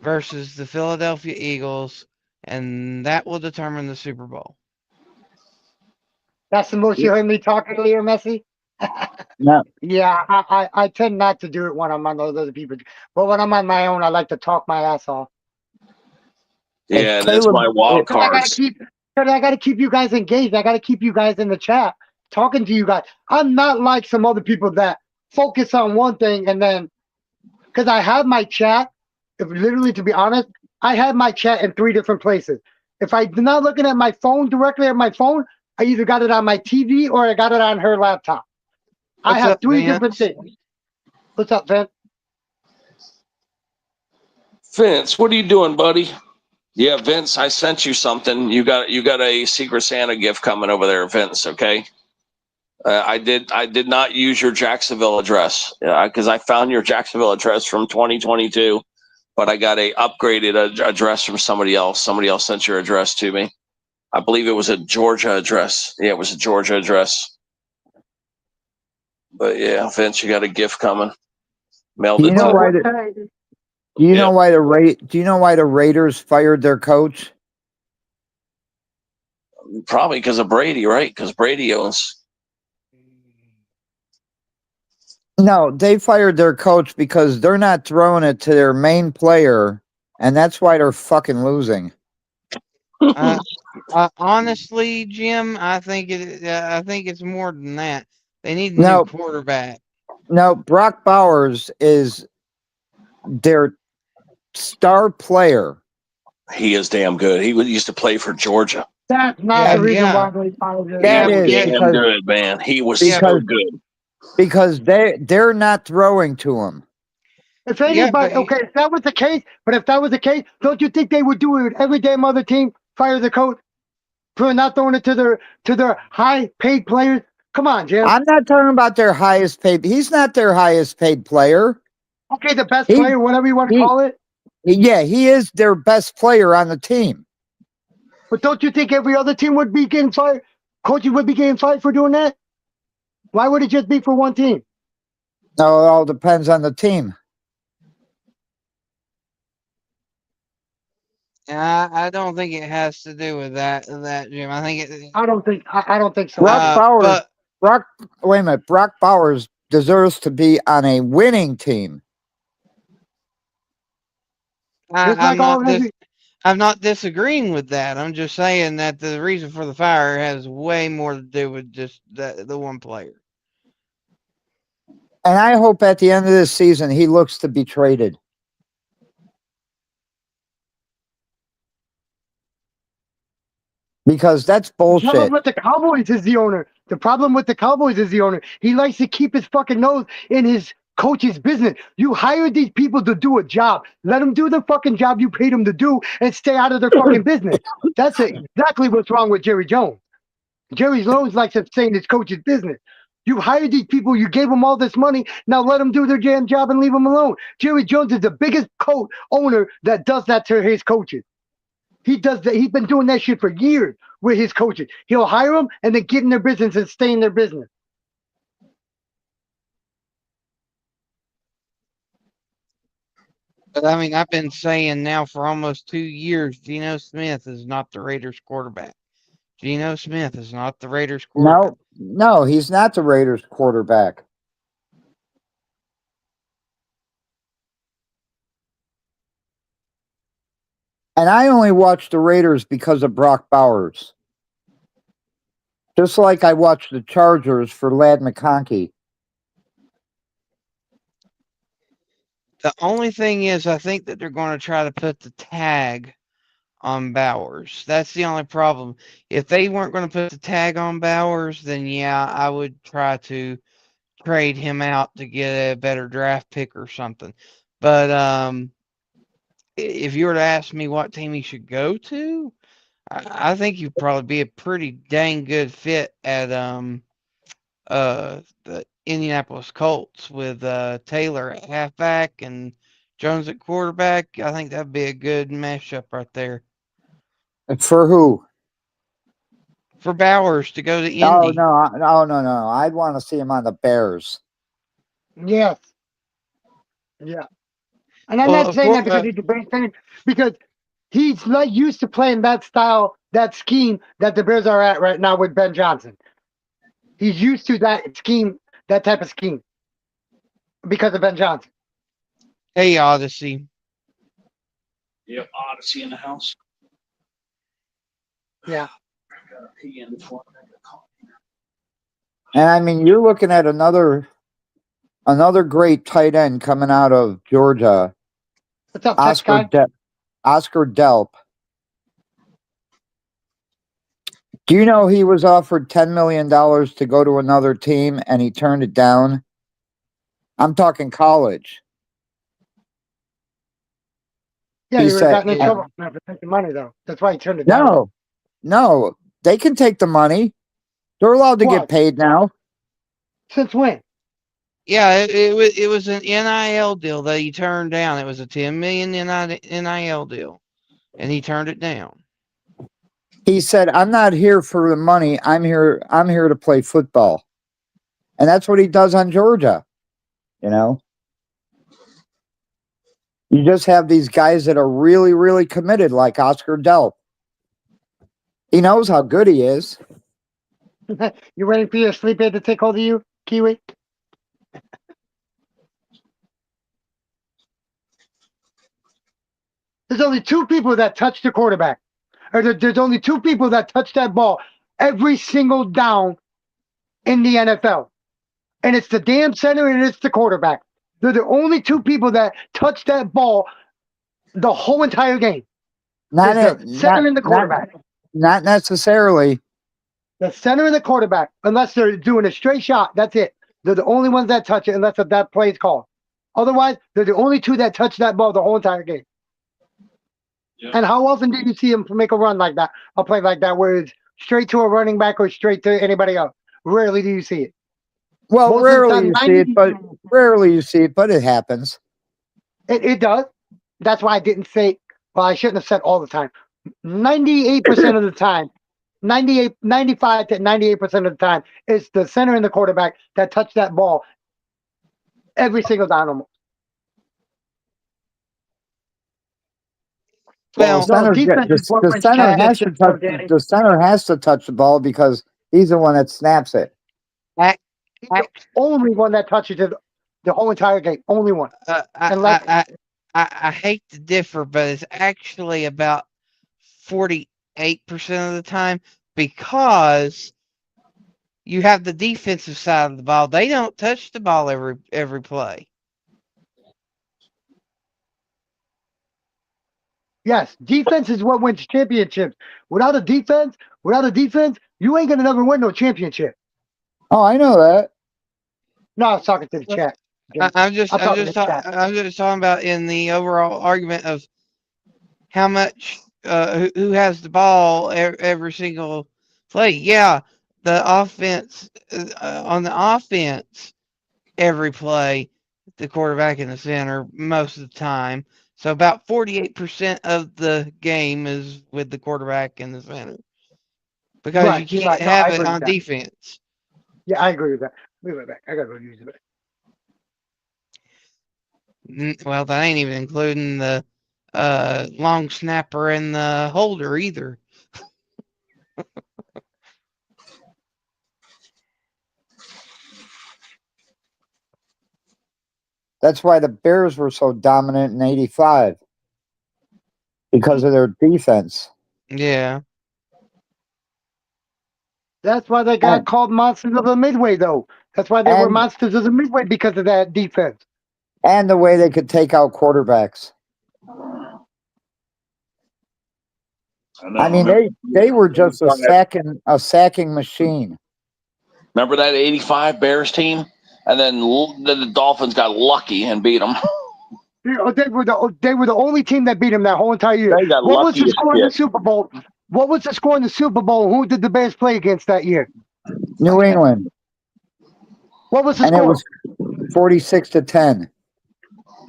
versus the Philadelphia Eagles, and that will determine the Super Bowl. That's the most you heard me talk earlier, Messi? No. Yeah, I tend not to do it when I'm on those other people. But when I'm on my own, I like to talk my ass off. Yeah, that's my wild cards. I gotta keep you guys engaged. I gotta keep you guys in the chat, talking to you guys. I'm not like some other people that focus on one thing and then, because I have my chat. If literally, to be honest, I have my chat in 3 different places. If I'm not looking at my phone directly at my phone, I either got it on my TV or I got it on her laptop. I have 3 different things. What's up, Vince? Vince, what are you doing, buddy? Yeah, Vince, I sent you something. You got a Secret Santa gift coming over there, Vince. Okay. I did not use your Jacksonville address because I found your Jacksonville address from 2022, but I got a upgraded address from somebody else. Somebody else sent your address to me. I believe it was a Georgia address. Yeah, it was a Georgia address. But yeah, Vince, you got a gift coming. Mailed it. Do you know why the Raiders fired their coach? Probably because of Brady, right? Because Brady owns. No, they fired their coach because they're not throwing it to their main player, and that's why they're fucking losing. Honestly, Jim, I think it's more than that. They need a new quarterback. No, Brock Bowers is their star player. He is damn good. He used to play for Georgia. That's not the reason why they fired him. That is damn good, man. He was so good. Because they're not throwing to him. If anybody, if that was the case, don't you think they would do it with every damn other team? Fire the coach for not throwing it to their high paid players. Come on, Jim. I'm not talking about their highest paid. He's not their highest paid player. Okay, the best player, whatever you want to call it. Yeah, he is their best player on the team. But don't you think every other team would be getting fired? Coaches would be getting fired for doing that? Why would it just be for one team? No, it all depends on the team. I don't think it has to do with that, Jim. I don't think so. Brock Bowers. Wait a minute. Brock Bowers deserves to be on a winning team. Just I'm like all not of I'm not disagreeing with that. I'm just saying that the reason for the fire has way more to do with just the one player. And I hope at the end of this season he looks to be traded. Because that's The problem bullshit. with the Cowboys is the owner. The problem with the Cowboys is the owner. He likes to keep his fucking nose in his coach's business. You hired these people to do a job. Let them do the fucking job you paid them to do and stay out of their fucking business. That's exactly what's wrong with Jerry Jones. Jerry Jones likes to stay in his coach's business. You hired these people, you gave them all this money, now let them do their damn job and leave them alone. Jerry Jones is the biggest owner that does that to his coaches. He does that. He's been doing that shit for years with his coaches. He'll hire them and then get in their business and stay in their business. But I mean, I've been saying now for almost 2 years, Geno Smith is not the Raiders quarterback. Geno Smith is not the Raiders quarterback. No, he's not the Raiders quarterback. And I only watched the Raiders because of Brock Bowers. Just like I watched the Chargers for Ladd McConkey. The only thing is, I think that they're going to try to put the tag on Bowers. That's the only problem. If they weren't going to put the tag on Bowers, then yeah, I would try to trade him out to get a better draft pick or something. But if you were to ask me what team he should go to, I think he'd probably be a pretty dang good fit at the Indianapolis Colts with Taylor at halfback and Jones at quarterback. I think that'd be a good mashup right there For who? for Bowers to go to Oh, Indy. no. I'd want to see him on the Bears. Yes. Yeah. And I'm Well, not of saying that course, because he's a great fan, because he's not used to playing that style, that scheme that the Bears are at right now with Ben Johnson. He's used to that scheme, that type of scheme, because of Ben Johnson. hey Odyssey. Yep, Odyssey in the house. Yeah. I got a pee in before I got coffee. And I mean, you're looking at another great tight end coming out of Georgia, What's up, Tex guy? Oscar Delp. Do you know he was offered $10 million to go to another team and he turned it down? I'm talking college. Yeah, He he would have said, gotten in Yeah. trouble for taking money, though. That's why he turned it down. No, they can take the money. They're allowed to get What? paid now. Since when? Yeah, it was an NIL deal that he turned down. It was a $10 million NIL deal, and he turned it down. He said, "I'm not here for the money. I'm here to play football." And that's what he does on Georgia. You know? You just have these guys that are really, really committed, like Oscar Delp. He knows how good he is. You waiting for your sleep aid to take hold of you, Kiwi? There's only two people that touch the quarterback. Or there's only two people that touch that ball every single down in the NFL. And it's the damn center and it's the quarterback. They're the only two people that touch that ball the whole entire game. Not It's the center and the quarterback. Not necessarily. The center and the quarterback, unless they're doing a straight shot, that's it. They're the only ones that touch it unless that play is called. Otherwise, they're the only two that touch that ball the whole entire game. Yeah. And how often do you see him make a run like that, a play like that, where it's straight to a running back or straight to anybody else? Rarely do you see it. Well, rarely you see it, but it happens. It does. That's why I didn't say, well, I shouldn't have said all the time. 98% of the time, 95 to 98% of the time, it's the center and the quarterback that touch that ball every single down almost. Well, the center has to touch the ball because he's the one that snaps it. Ac- He's the only one that touches it the whole entire game. Only one. Unless I hate to differ, but it's actually about 48% of the time because you have the defensive side of the ball. They don't touch the ball every play. yes, defense is what wins championships. Without a defense, you ain't gonna never win no championship. Oh, I know that. No, I was talking to the chat. I'm just chat. talking about in the overall argument of how much who has the ball every single play. Yeah, the offense on the offense every play, the quarterback in the center most of the time. So about 48% of the game is with the quarterback in the center because you can't No, I have it agree with on that. defense. Yeah, I agree with that. Wait, back. I gotta go use it. Well, that ain't even including the long snapper and the holder either. That's why the Bears were so dominant in '85 because of their defense. Yeah. That's why they got called monsters of the Midway, though. That's why they were monsters of the Midway because of that defense. And the way they could take out quarterbacks. I mean, they were just a sacking machine. Remember that '85 Bears team, and then the Dolphins got lucky and beat them. They were the only team that beat them that whole entire year. They got What was lucky the as score in the shit. Super Bowl? What was the score in the Super Bowl? Who did the Bears play against that year? New England. What was the And score? it was 46-10.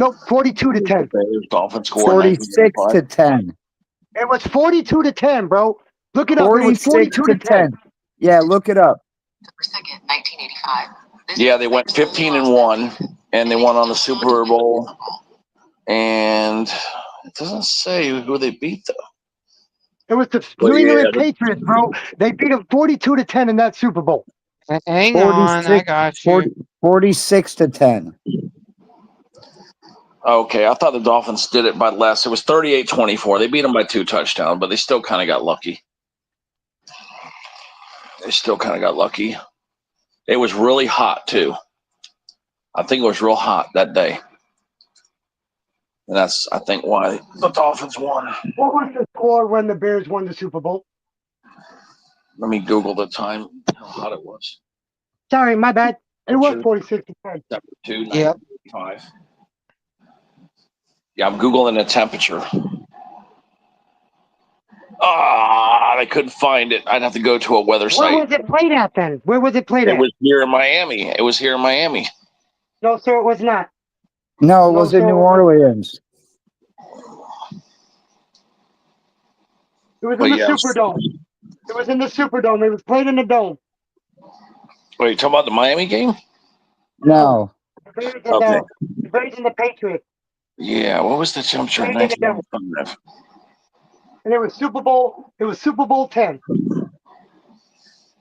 Nope, 42-10. Bears Dolphins scored 46 to 10. It was 42-10, bro. Look it up. It was 46 to 42-10. 10. Yeah, look it up. Second, 1985. Yeah, they went 15-1, and they won on the Super Bowl. And it doesn't say who they beat though. It was the New England Patriots, bro. They beat them 42-10 in that Super Bowl. Hang on, I got you. 46 to 10. Okay, I thought the Dolphins did it by less. It was 38-24. They beat them by 2 touchdowns, but they still kind of got lucky. It was really hot too. I think it was real hot that day. And that's, I think, why the Dolphins won. What was the score when the Bears won the Super Bowl? Let me Google the time, how hot it was. Sorry, my bad. It was 46-10. September 2, 1985. Yeah, I'm Googling the temperature. I couldn't find it. I'd have to go to a weather site. Where was it played at then? Where was it played at? It was here in Miami. No, sir, it was not. No, it was in New Orleans. It was in the Superdome. It was in the Superdome. It was played in the dome. Wait, you talking about the Miami game? No. The Bears and the Patriots. Yeah, what was the temperature in 1995? And it was Super Bowl. It was Super Bowl 10.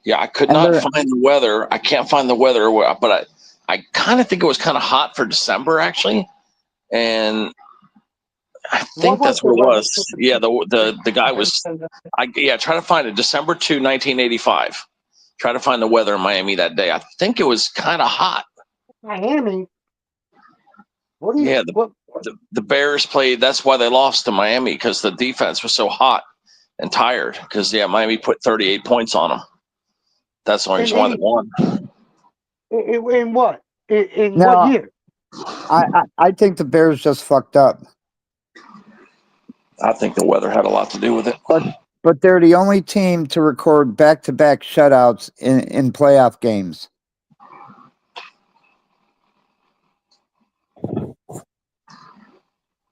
Yeah, I could not find the weather. I can't find the weather, but I kind of think it was kind of hot for December actually, and I think that's what it was. Yeah, the guy was. Try to find it. December 2, 1985. Try to find the weather in Miami that day. I think it was kind of hot. Miami. What do you? Yeah, the Bears played. That's why they lost to Miami, because the defense was so hot and tired. Because Miami put 38 points on them. That's the only reason why they won. In what? In what year? I think the Bears just fucked up. I think the weather had a lot to do with it. But they're the only team to record back-to-back shutouts in playoff games.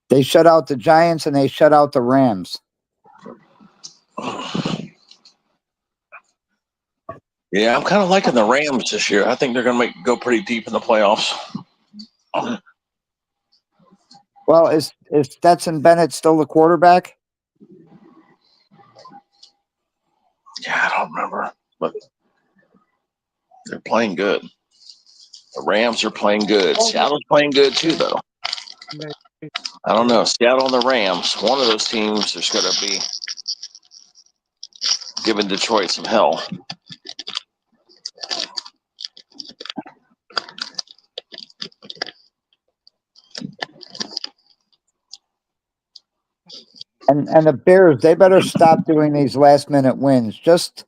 They shut out the Giants and they shut out the Rams. Yeah, I'm kind of liking the Rams this year. I think they're going to go pretty deep in the playoffs. Well, is Stetson Bennett still the quarterback? Yeah, I don't remember, but They're playing good. The Rams are playing good. Seattle's playing good too, though. I don't know. Seattle and the Rams, one of those teams is going to be giving Detroit some hell. And the Bears, they better stop doing these last minute wins. Just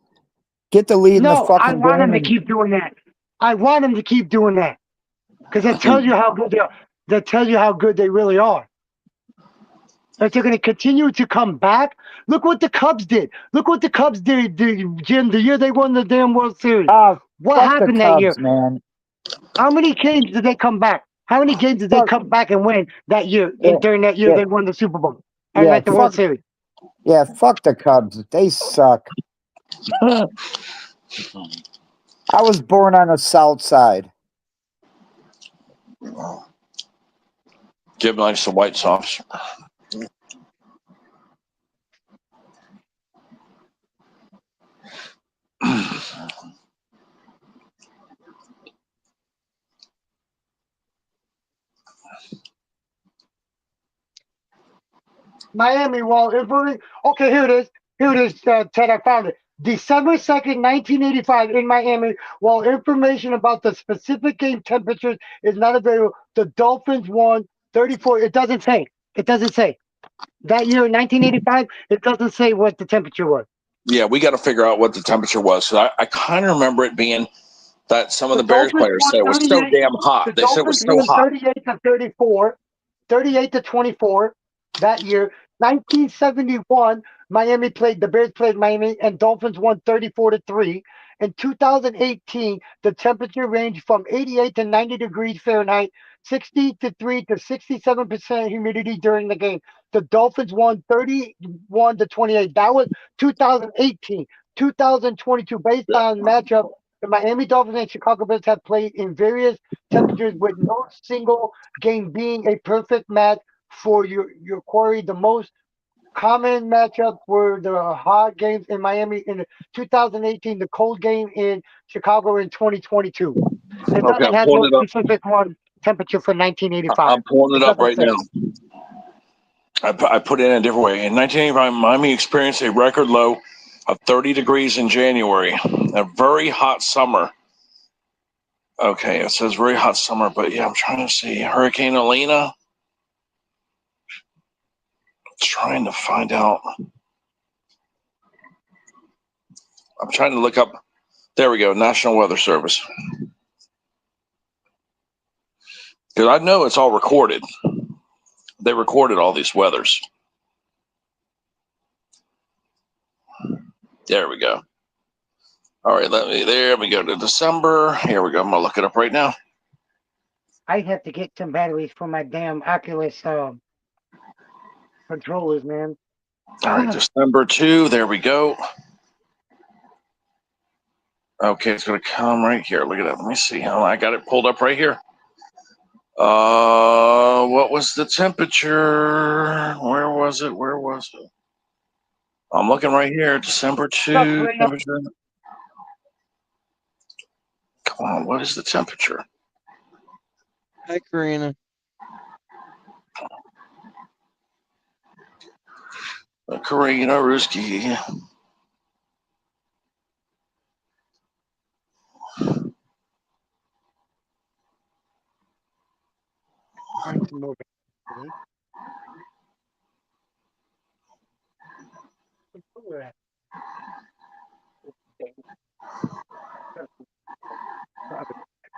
get the lead in the No, I fucking want them game. to keep doing that. I want them to keep doing that because that tells you how good they are. That tells you how good they really are. If they're going to continue to come back, look what the Cubs did. Look what the Cubs did, Jim, the year they won the damn World Series. What Fuck happened the that year? Cubs, man. How many games did they come back? How many games did they come back and win that year? And during that year, they won the Super Bowl and like the World Series. Yeah, fuck the Cubs. They suck. I was born on the South Side. Jim likes the White Sox. Miami, well, okay, here it is. Here it is, Ted. I found it. December 2nd, 1985, in Miami. While information about the specific game temperatures is not available, the Dolphins won 34. It doesn't say. It doesn't say. That year, 1985, it doesn't say what the temperature was. Yeah, we got to figure out what the temperature was. So I kind of remember it being that some of the Bears Dolphins players won said it was so 38 damn hot. The They said it was Dolphins so won hot. 38 to 34, 38 to 24 that year. 1971, the Bears played Miami, and Dolphins won 34 to 3. In 2018, the temperature ranged from 88 to 90 degrees Fahrenheit, 63 to 67% humidity during the game. The Dolphins won 31 to 28. That was 2018. 2022, based on matchup, the Miami Dolphins and Chicago Bears have played in various temperatures with no single game being a perfect match for your query. The most common matchups were the hot games in Miami in 2018, the cold game in Chicago in 2022. It Okay, doesn't I'm have pulling no it up. specific one temperature for 1985. I'm pulling it up right say. now. I put it in a different way. In 1985, Miami experienced a record low of 30 degrees in January. A very hot summer. Okay, it says very hot summer, but yeah, I'm trying to see. Hurricane Elena. Trying to find out. I'm trying to look up. There we go. National Weather Service. Because I know it's all recorded. They recorded all these weathers. There we go. All right, there we go to December. Here we go. I'm gonna look it up right now. I have to get some batteries for my damn Oculus controllers, man. All right, December 2. There we go. Okay, it's gonna come right here. Look at that. Let me see. Oh, I got it pulled up right here. What was the temperature? Where was it? I'm looking right here. December 2 temperature. Come on, what is the temperature? Hi, Karina. Karina Ruski.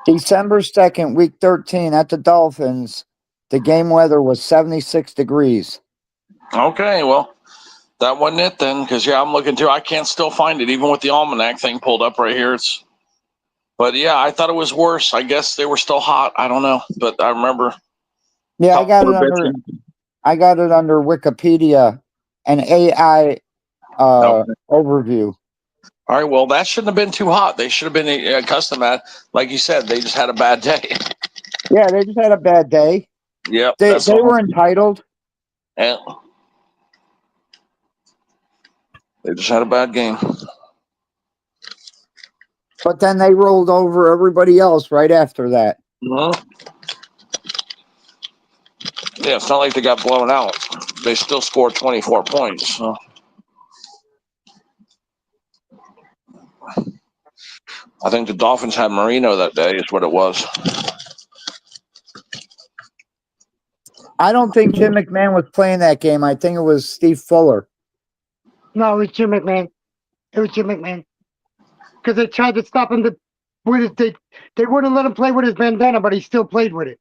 December 2nd, week 13 at the Dolphins. The game weather was 76 degrees. Okay, well, that wasn't it then, because yeah, I'm looking too. I can't still find it, even with the almanac thing pulled up right here. But yeah, I thought it was worse. I guess they were still hot. I don't know, but I remember. Yeah, I got it under Wikipedia and AI overview. All right, well, that shouldn't have been too hot. They should have been accustomed to that. Like you said, they just had a bad day. Yeah, they just had a bad day. Yep, they were entitled. Yeah. They just had a bad game. But then they rolled over everybody else right after that. Mhm. Yeah, it's not like they got blown out. They still scored 24 points. So. I think the Dolphins had Marino that day, is what it was. I don't think Jim McMahon was playing that game. I think it was Steve Fuller. No, it was Jim McMahon. It was Jim McMahon. Because they tried to stop him with it. They wouldn't let him play with his bandana, but he still played with it.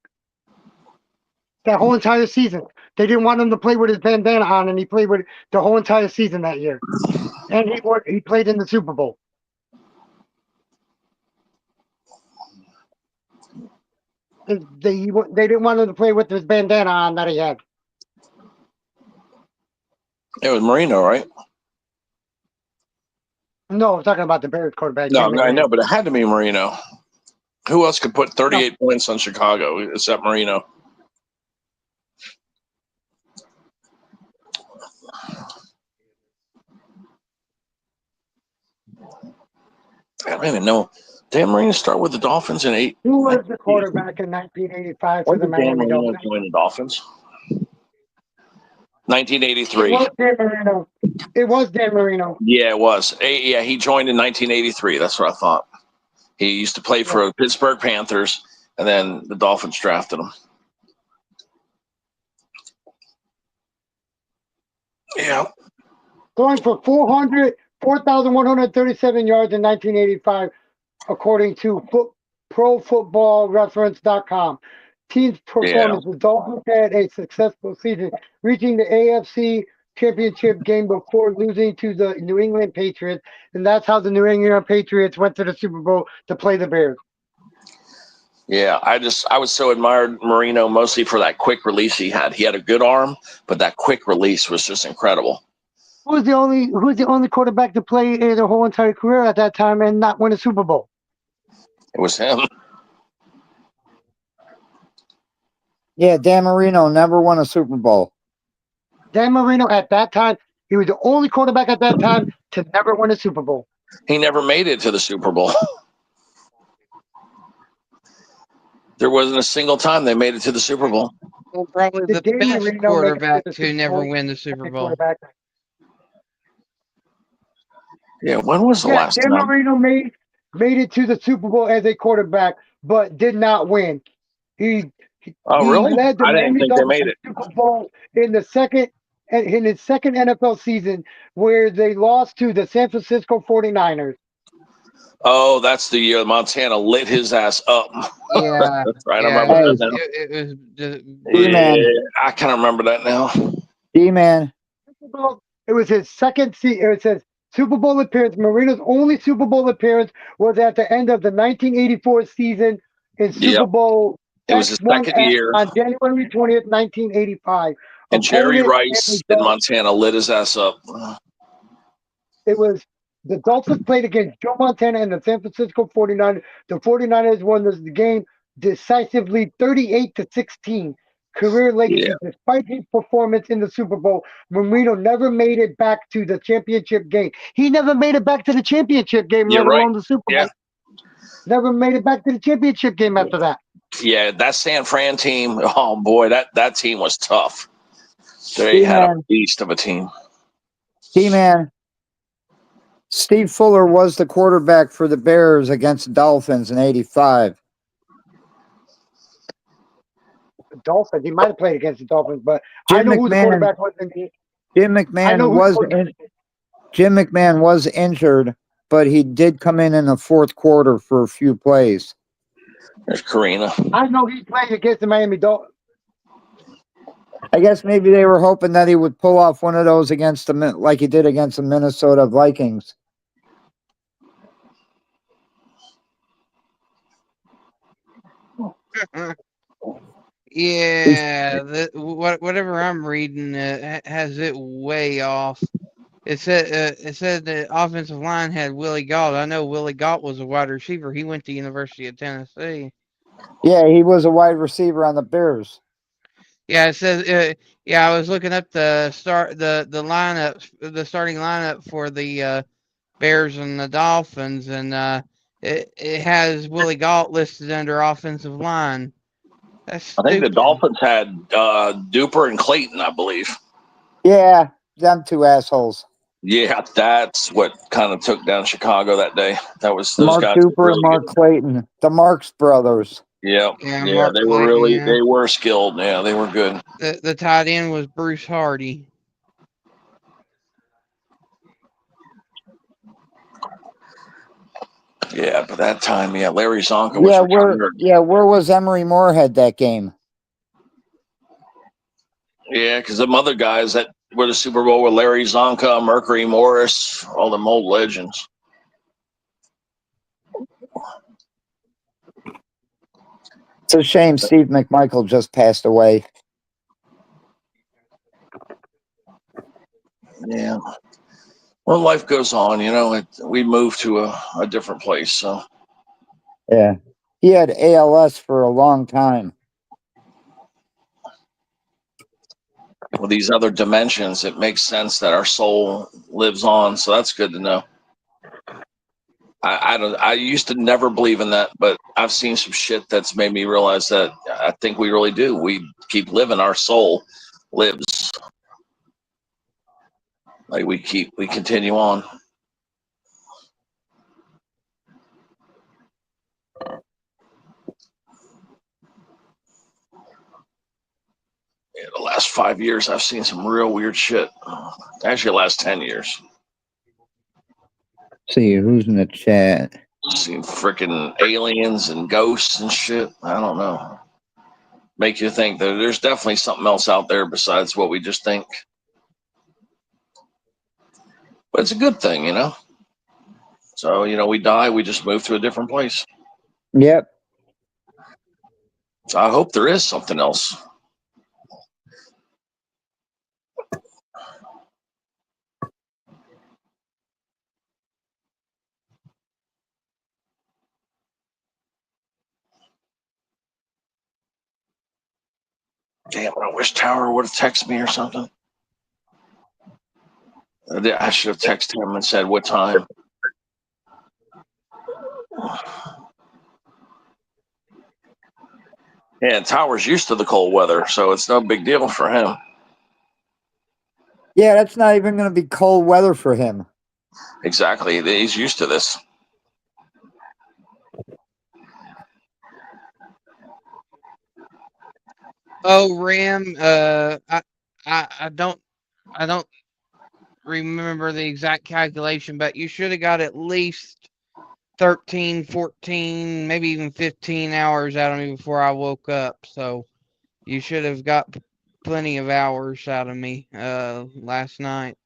That whole entire season. They didn't want him to play with his bandana on, and he played with it the whole entire season that year. And he played in the Super Bowl. They didn't want him to play with his bandana on that he had. It was Marino, right? No, I'm talking about the Bears quarterback. No, Jim I McMahon. know, but it had to be Marino. Who else could put 38 points on Chicago except Marino? I don't even know. Dan Marino start with the Dolphins in 8. Who was the quarterback in 1985 for When the did Dan Miami Marino Dolphins? join the Dolphins? It 1983. was Dan Marino. It was Dan Marino. Yeah, it was. Yeah, he joined in 1983. That's what I thought. He used to play for Pittsburgh Panthers, and then the Dolphins drafted him. Yeah. Going for 4,137 yards in 1985, according to ProFootballReference.com. Team's performance. The Dolphins had a successful season, reaching the AFC Championship game before losing to the New England Patriots, and that's how the New England Patriots went to the Super Bowl to play the Bears. Yeah, I was so admired Marino mostly for that quick release he had. He had a good arm, but that quick release was just incredible. Who's the only quarterback to play their whole entire career at that time and not win a Super Bowl? It was him. Yeah, Dan Marino never won a Super Bowl. Dan Marino at that time, he was the only quarterback at that time to never win a Super Bowl. He never made it to the Super Bowl. There wasn't a single time they made it to the Super Bowl. Well, probably the Dan best Marino make it quarterback the to Super never Bowl? win the Super Bowl. Yeah, when was the last Dan time? Marino made it to the Super Bowl as a quarterback, but did not win. He Really? led the I didn't Miami think they Dolphins made to it. the Super Bowl in his second NFL season, where they lost to the San Francisco 49ers. Oh, that's the year Montana lit his ass up. Yeah. That's right. Yeah, I remember that now. it was just, D-Man. Yeah, I kind of remember that now. D-Man. It was his second season. It was his Super Bowl appearance. Marino's only Super Bowl appearance was at the end of the 1984 season in Super Bowl. It was his second year. On January 20th, 1985. And Jerry Opponent Rice in Montana lit his ass up. It was the Dolphins played against Joe Montana and the San Francisco 49ers. The 49ers won the game decisively 38-16. Career legacy. Despite his performance in the Super Bowl, Marino never made it back to the championship game. He never made it back to the championship game, let alone the Super Bowl. Never made it back to the championship game after that. Yeah, that San Fran team, oh boy, that team was tough. They had a beast of a team. D-Man. Steve Fuller was the quarterback for the Bears against the Dolphins in 85. The Dolphins. He might have played against the Dolphins, but I know who the quarterback was. Jim McMahon was injured, but he did come in the fourth quarter for a few plays. There's Karina. I know he played against the Miami Dolphins. I guess maybe they were hoping that he would pull off one of those against them, like he did against the Minnesota Vikings. Yeah, whatever I'm reading has it way off. It said the offensive line had Willie Gault. I know Willie Gault was a wide receiver. He went to University of Tennessee. Yeah, he was a wide receiver on the Bears. Yeah, it says. I was looking up the lineup, the starting lineup for the Bears and the Dolphins, and It has Willie Galt listed under offensive line. That's I think the stupid. Dolphins had Duper and Clayton, I believe. Yeah, them two assholes. Yeah, that's what kind of took down Chicago that day. That was those Mark guys were Duper and really Mark good. Clayton, the Marks brothers. Yeah, Yeah, yeah, Mark they were Clayton, really yeah. they were skilled. Yeah, they were good. The tight end was Bruce Hardy. Yeah, but that time, yeah, Larry Zonka was Yeah, retired. where was Emery Moorhead that game? Yeah, because them other guys that were the Super Bowl were Larry Zonka, Mercury Morris, all them old legends. It's a shame Steve McMichael just passed away. Yeah. Well, life goes on, you know. We moved to a different place, so Yeah. He had ALS for a long time. with these other dimensions, it makes sense that our soul lives on. So that's good to know. I used to never believe in that, but I've seen some shit that's made me realize that I think we really do. We keep living. Our soul lives. Like we continue on. Yeah, the last 5 years, I've seen some real weird shit. Actually, the last 10 years. See who's in the chat. Seen freaking aliens and ghosts and shit. I don't know. Make you think that there's definitely something else out there besides what we just think. But it's a good thing, you know? So, you know, we die, we just move to a different place. Yep. So I hope there is something else. Damn, I wish Tower would have texted me or something. I should have texted him and said what time. Yeah, Tower's used to the cold weather, so it's no big deal for him. Yeah, that's not even going to be cold weather for him. Exactly. He's used to this. Oh, Ram. I don't remember the exact calculation, but you should have got at least 13, 14, maybe even 15 hours out of me before I woke up. So you should have got plenty of hours out of me last night.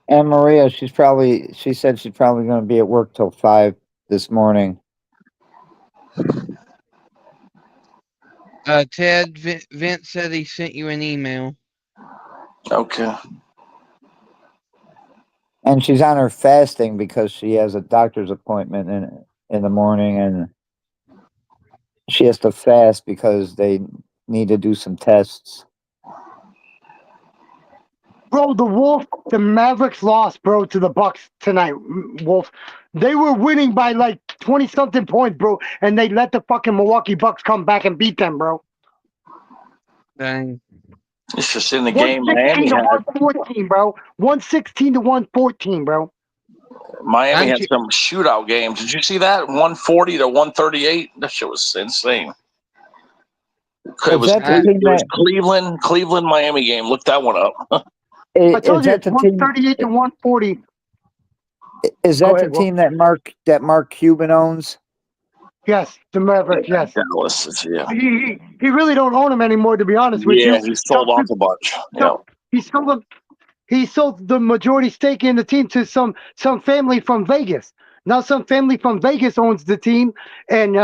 And Maria, she said she's probably going to be at work till 5 this morning. Ted, Vince said he sent you an email. Okay. And she's on her fasting because she has a doctor's appointment in the morning, and she has to fast because they need to do some tests. Bro, the Mavericks lost, bro, to the Bucks tonight. Wolf, they were winning by like 20 something points, bro, and they let the fucking Milwaukee Bucks come back and beat them, bro. Dang. It's just in the game 116 Miami to had. 114, bro. 116 to 114, bro. Miami had some shootout games. Did you see that? 140 to 138. That shit was insane. It was Cleveland, Miami game. Look that one up. I told you it's 138 to 140. Is that the team that Mark Cuban owns? Yes, the Mavericks. Yes. Dallas, yeah. He really don't own them anymore, to be honest with you. Yeah, he sold off a bunch. So he sold the majority stake in the team to some family from Vegas. Now some family from Vegas owns the team, and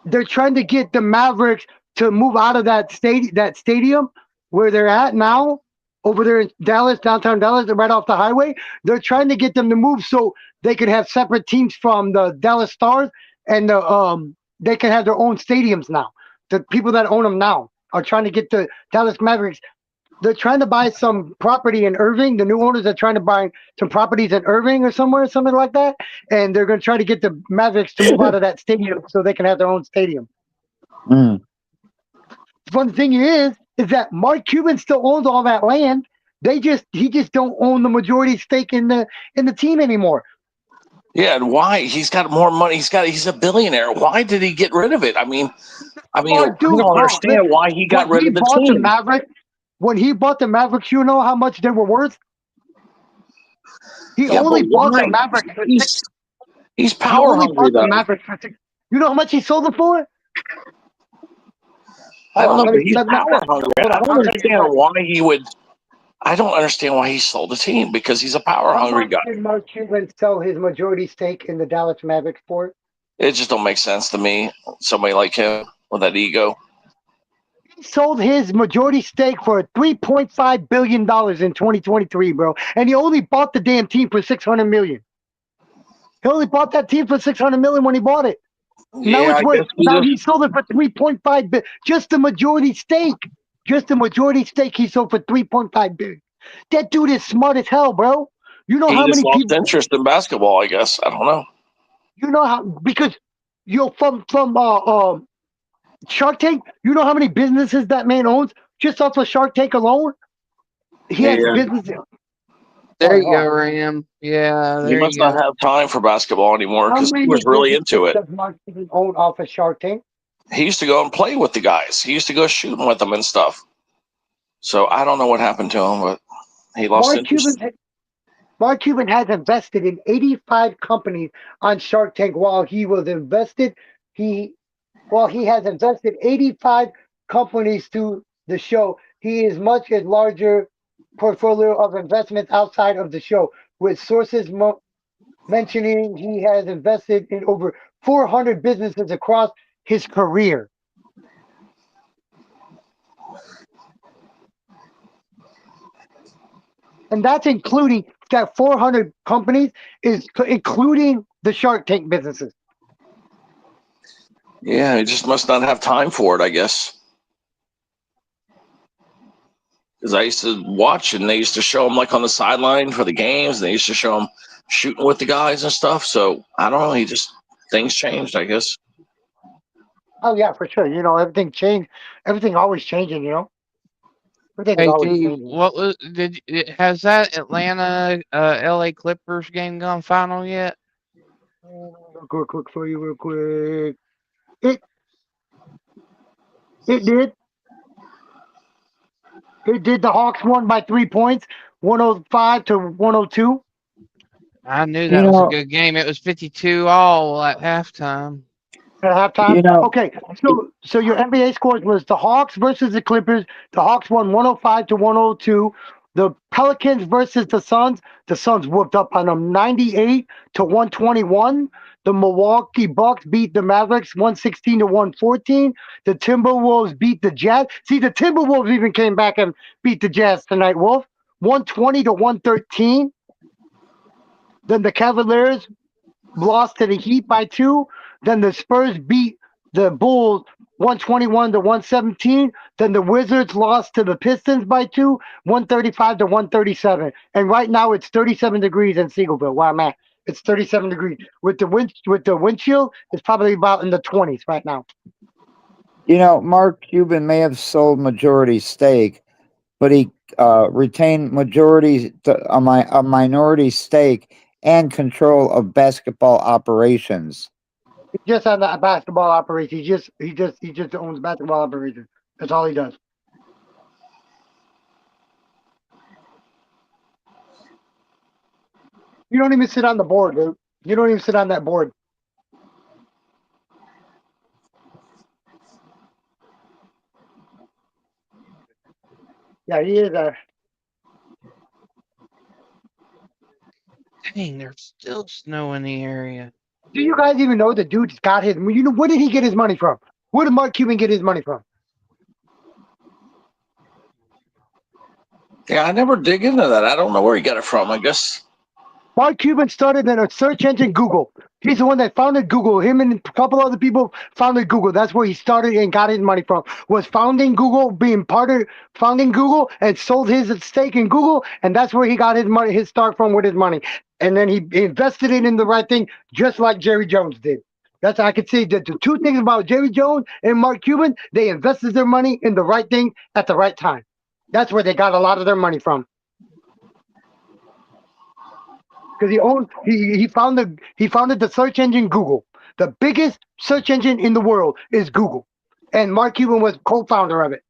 they're trying to get the Mavericks to move out of that stadium where they're at now, over there in Dallas, downtown Dallas, right off the highway. They're trying to get them to move so they could have separate teams from the Dallas Stars, and they can have their own stadiums now. The people that own them now are trying to get the Dallas Mavericks. They're trying to buy some property in Irving. The new owners are trying to buy some properties in Irving or somewhere, something like that. And they're going to try to get the Mavericks to move out of that stadium so they can have their own stadium. Mm. The funny thing is that Mark Cuban still owns all that land. He just don't own the majority stake in the team anymore. Yeah, and why? He's got more money. He's a billionaire. Why did he get rid of it? I mean, I Dude, don't understand why he got rid of the bought the team. Mavericks, when he bought the Mavericks, you know how much they were worth? He only bought the Mavericks for six. He's He power only hungry bought the though. Mavericks for six. You know how much he sold it for? I don't know, but he's Let- power hungry. hold I on, don't I'll tell you understand what. why he would. I don't understand why he sold the team because he's a power How hungry much guy. did Mark Cuban sell his majority stake in the Dallas Mavericks for? It just don't make sense to me. Somebody like him with that ego. He sold his majority stake for $3.5 billion in 2023, bro. And he only bought the damn team for $600 million. He only bought that team for $600 million when he bought it. Now Yeah, it's I worth. guess he Now just. he sold it for 3.5 billion. Just the majority stake. Just the majority stake he sold for 3.5 billion. That dude is smart as hell, bro. You know He how just many lost people? interest in basketball. I guess I don't know. You know how, because you're from Shark Tank. You know how many businesses that man owns just off of Shark Tank alone? He has Yeah, businesses. There you go, Ram. Yeah, he there must you not go. have time for basketball anymore How because he many was really into businesses it. does Mark Cuban own off of Shark Tank? He used to go and play with the guys. He used to go shooting with them and stuff. So I don't know what happened to him, but he lost Mark interest. Cuban has invested in 85 companies on Shark Tank while he was invested. He he has invested 85 companies to the show. He is much as larger portfolio of investments outside of the show, with sources mentioning he has invested in over 400 businesses across his career. And that's including that 400 companies is including the Shark Tank businesses. Yeah, he just must not have time for it, I guess. Because I used to watch and they used to show him like on the sideline for the games. And they used to show him shooting with the guys and stuff. So I don't know. Things changed, I guess. Oh yeah, for sure. You know, everything changed. Everything always changing. You know, everything is Hey, always Steve, changing. what was has that Atlanta LA Clippers game gone final yet? Quick for you, real quick. It it did. It did. The Hawks won by 3 points, 105 to 102 I knew You that was a know, good game. It was 52 all at halftime. at halftime. you know, Okay, so your NBA scores was the Hawks versus the Clippers. The Hawks won 105 to 102. The Pelicans versus the Suns. The Suns whooped up on them 98 to 121. The Milwaukee Bucks beat the Mavericks 116 to 114. The Timberwolves beat the Jazz. See, the Timberwolves even came back and beat the Jazz tonight, Wolf. 120 to 113. Then the Cavaliers lost to the Heat by 2. Then the Spurs beat the Bulls 121 to 117. Then the Wizards lost to the Pistons by 2, 135 to 137. And right now it's 37 degrees in Seagoville, where I'm at. It's 37 degrees. With the windshield, it's probably about in the 20s right now. Mark Cuban may have sold majority stake, but he retained a minority stake and control of basketball operations. He just on the basketball operation. He just owns basketball operations. That's all he does. You don't even sit on the board, dude. You don't even sit on that board. Yeah, he is a. Dang, there's still snow in the area. Do you guys even know the dude's got his? Where did he get his money from? Where did Mark Cuban get his money from? Yeah, I never dig into that. I don't know where he got it from. I guess. Mark Cuban started in a search engine, Google. He's the one that founded Google. Him and a couple other people founded Google. That's where he started and got his money from. Was founding Google, being part of founding Google, and sold his stake in Google, and that's where he got his money, his start from with his money. And then he invested it in the right thing, just like Jerry Jones did. That's I could say that the two things about Jerry Jones and Mark Cuban, they invested their money in the right thing at the right time. That's where they got a lot of their money from. Because he founded the search engine Google. The biggest search engine in the world is Google, and Mark Cuban was co-founder of it.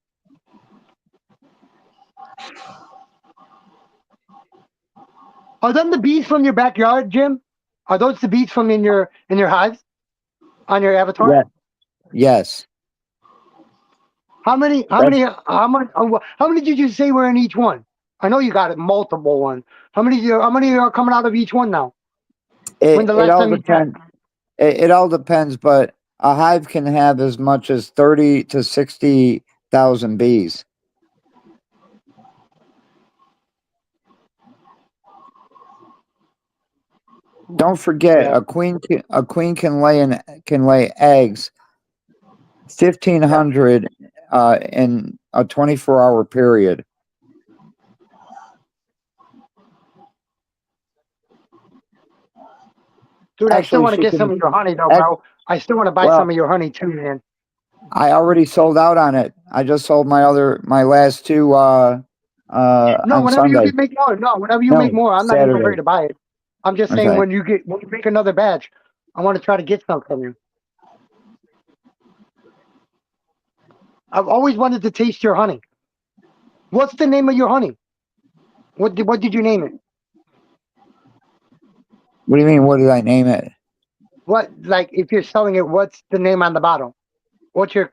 Are them the bees from your backyard, Jim? Are those the bees from in your hives on your avatar? Yeah. Yes. How many? How many? How much? How many did you say were in each one? I know you got it multiple ones. How many? How many are coming out of each one now? When the It last all time you checked? depends. It all depends, but a hive can have as much as 30 to 60,000 bees. Don't forget, Yeah. a queen can lay eggs 1,500 in a 24-hour period. Dude, I still Actually, want to she get some can. of your honey, though, bro. I still want to buy Well, some of your honey too, man. I already sold out on it. I just sold my last two No, on whenever you Sunday. make more. No, whenever you make No, more, I'm not even ready Saturday. to buy it. I'm just saying Okay. when you make another batch, I want to try to get some from you. I've always wanted to taste your honey. What's the name of your honey? What did you name it? What do you mean? What did I name it? What, like, if you're selling it, what's the name on the bottle? What's your?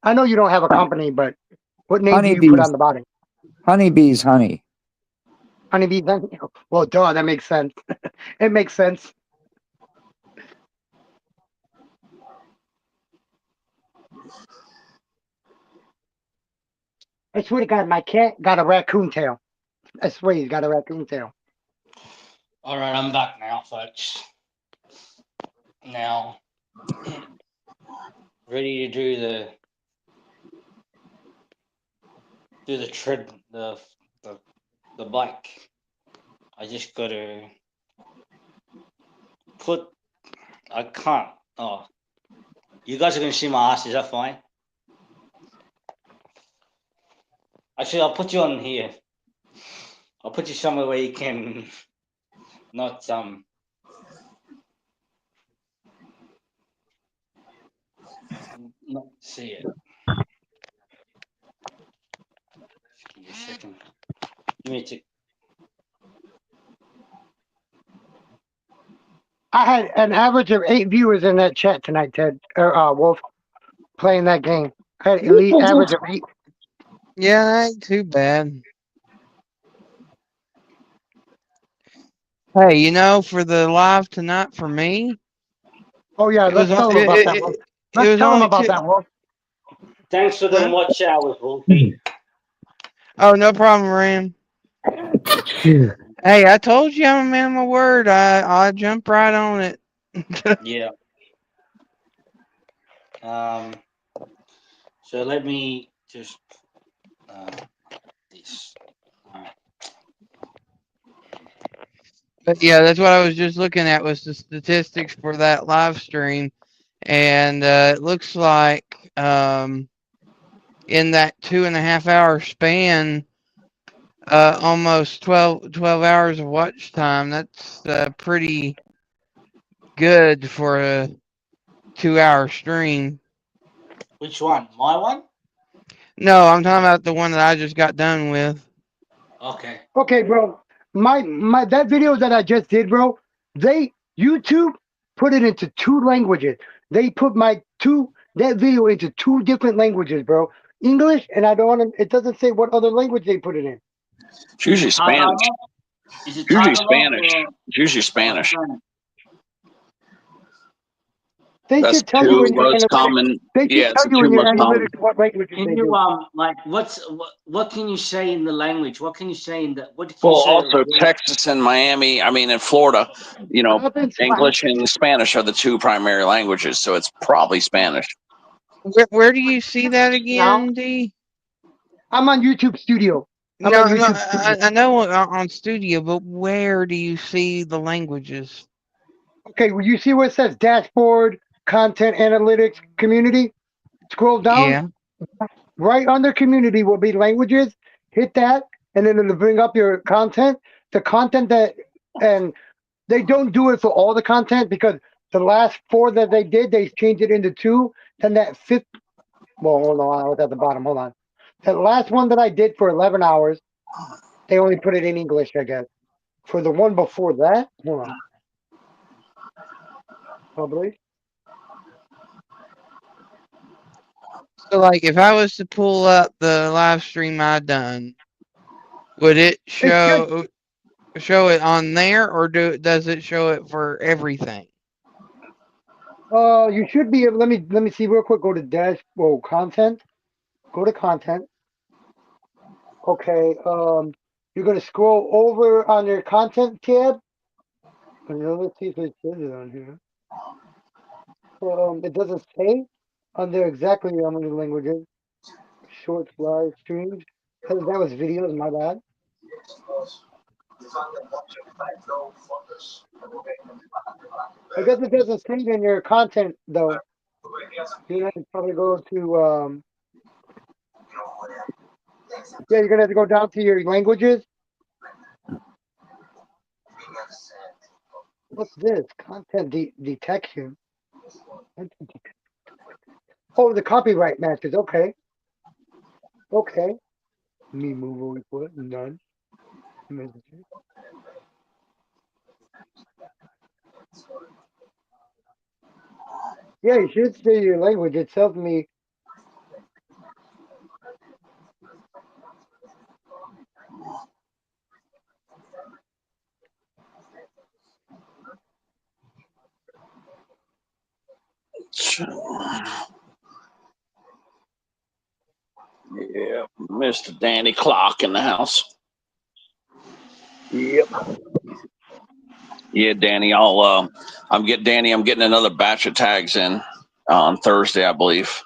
I know you don't have a company, but what name do you put on Honeybees. the bottle? Honeybees honey. Honeybee. Then, well, duh, that makes sense. It makes sense. I swear to God, my cat got a raccoon tail. I swear he's got a raccoon tail. All right, I'm back now, folks. Now, ready to do the tread the bike. I just gotta put. I can't. Oh, you guys are gonna see my ass. Is that fine? Actually, I'll put you on here. I'll put you somewhere where you can not not see it. Just give me a second. Give me a tick. I had an average of 8 viewers in that chat tonight, Ted. Wolf, playing that game. I had elite average of 8. Yeah, that ain't too bad. Hey, for the live tonight for me, Oh yeah, it was let's tell them about that, Wolf. it Let's was tell them only about two. that, Wolf. Thanks for them Huh? watch hours, Wolfie. Oh, no problem, Ram. Hey, I told you I'm a man of my word. I jump right on it. Yeah. So let me just this. But yeah, that's what I was just looking at was the statistics for that live stream, and it looks like in that 2.5 hour span, almost 12 hours of watch time. That's pretty good for a 2 hour stream. Which one? My one? No, I'm talking about the one that I just got done with. Okay. Okay, bro. My that video that I just did, bro. They YouTube put it into 2 languages. They put that video into 2 different languages, bro. English, and I don't want to. It doesn't say what other language they put it in. It's usually Spanish. Is it It's usually Tagalog Spanish. or It's usually Spanish. Spanish? They That's should tell you two in your most analytics. common. They should Yeah, it's tell the you two in your most common. analytics what languages Can they you do. like what can you say in the language? What can you say in the what did you Well, say? also Texas and Miami. I mean, in Florida, you know, English and Spanish are the two primary languages, so it's probably Spanish. Where do you see that again, D? I'm on YouTube Studio. I'm No, on no, YouTube Studio. I know on Studio, but where do you see the languages? Okay, well, you see where it says dashboard, content analytics, community? Scroll down. Yeah. Right under community will be languages. Hit that, and then it'll bring up your content. The content that, and they don't do it for all the content because the last 4 that they did, they changed it into 2. Then that fifth, well, hold on, I was at the bottom. Hold on. That last one that I did for 11 hours, they only put it in English, I guess. For the one before that, hold on. Publish. So, like, if I was to pull up the live stream I done, would it show it on there, or does it show it for everything? You should be able. Let me see real quick. Go to content. Go to content. Okay. You're gonna scroll over on your content tab. And let's see if it says it on here. It doesn't say on there exactly how many languages. Short live streams. That was videos. My bad. I guess it doesn't say it in your content though. You have to probably go to yeah, you're gonna have to go down to your languages. What's this? Content detection. Oh, the copyright matches. Okay. Okay. Me move over report. None. Messages. Yeah, you should say your language. It tells me. Yeah, Mr. Danny Clock in the house. Yep. Yeah, Danny. I'm getting another batch of tags in on Thursday, I believe.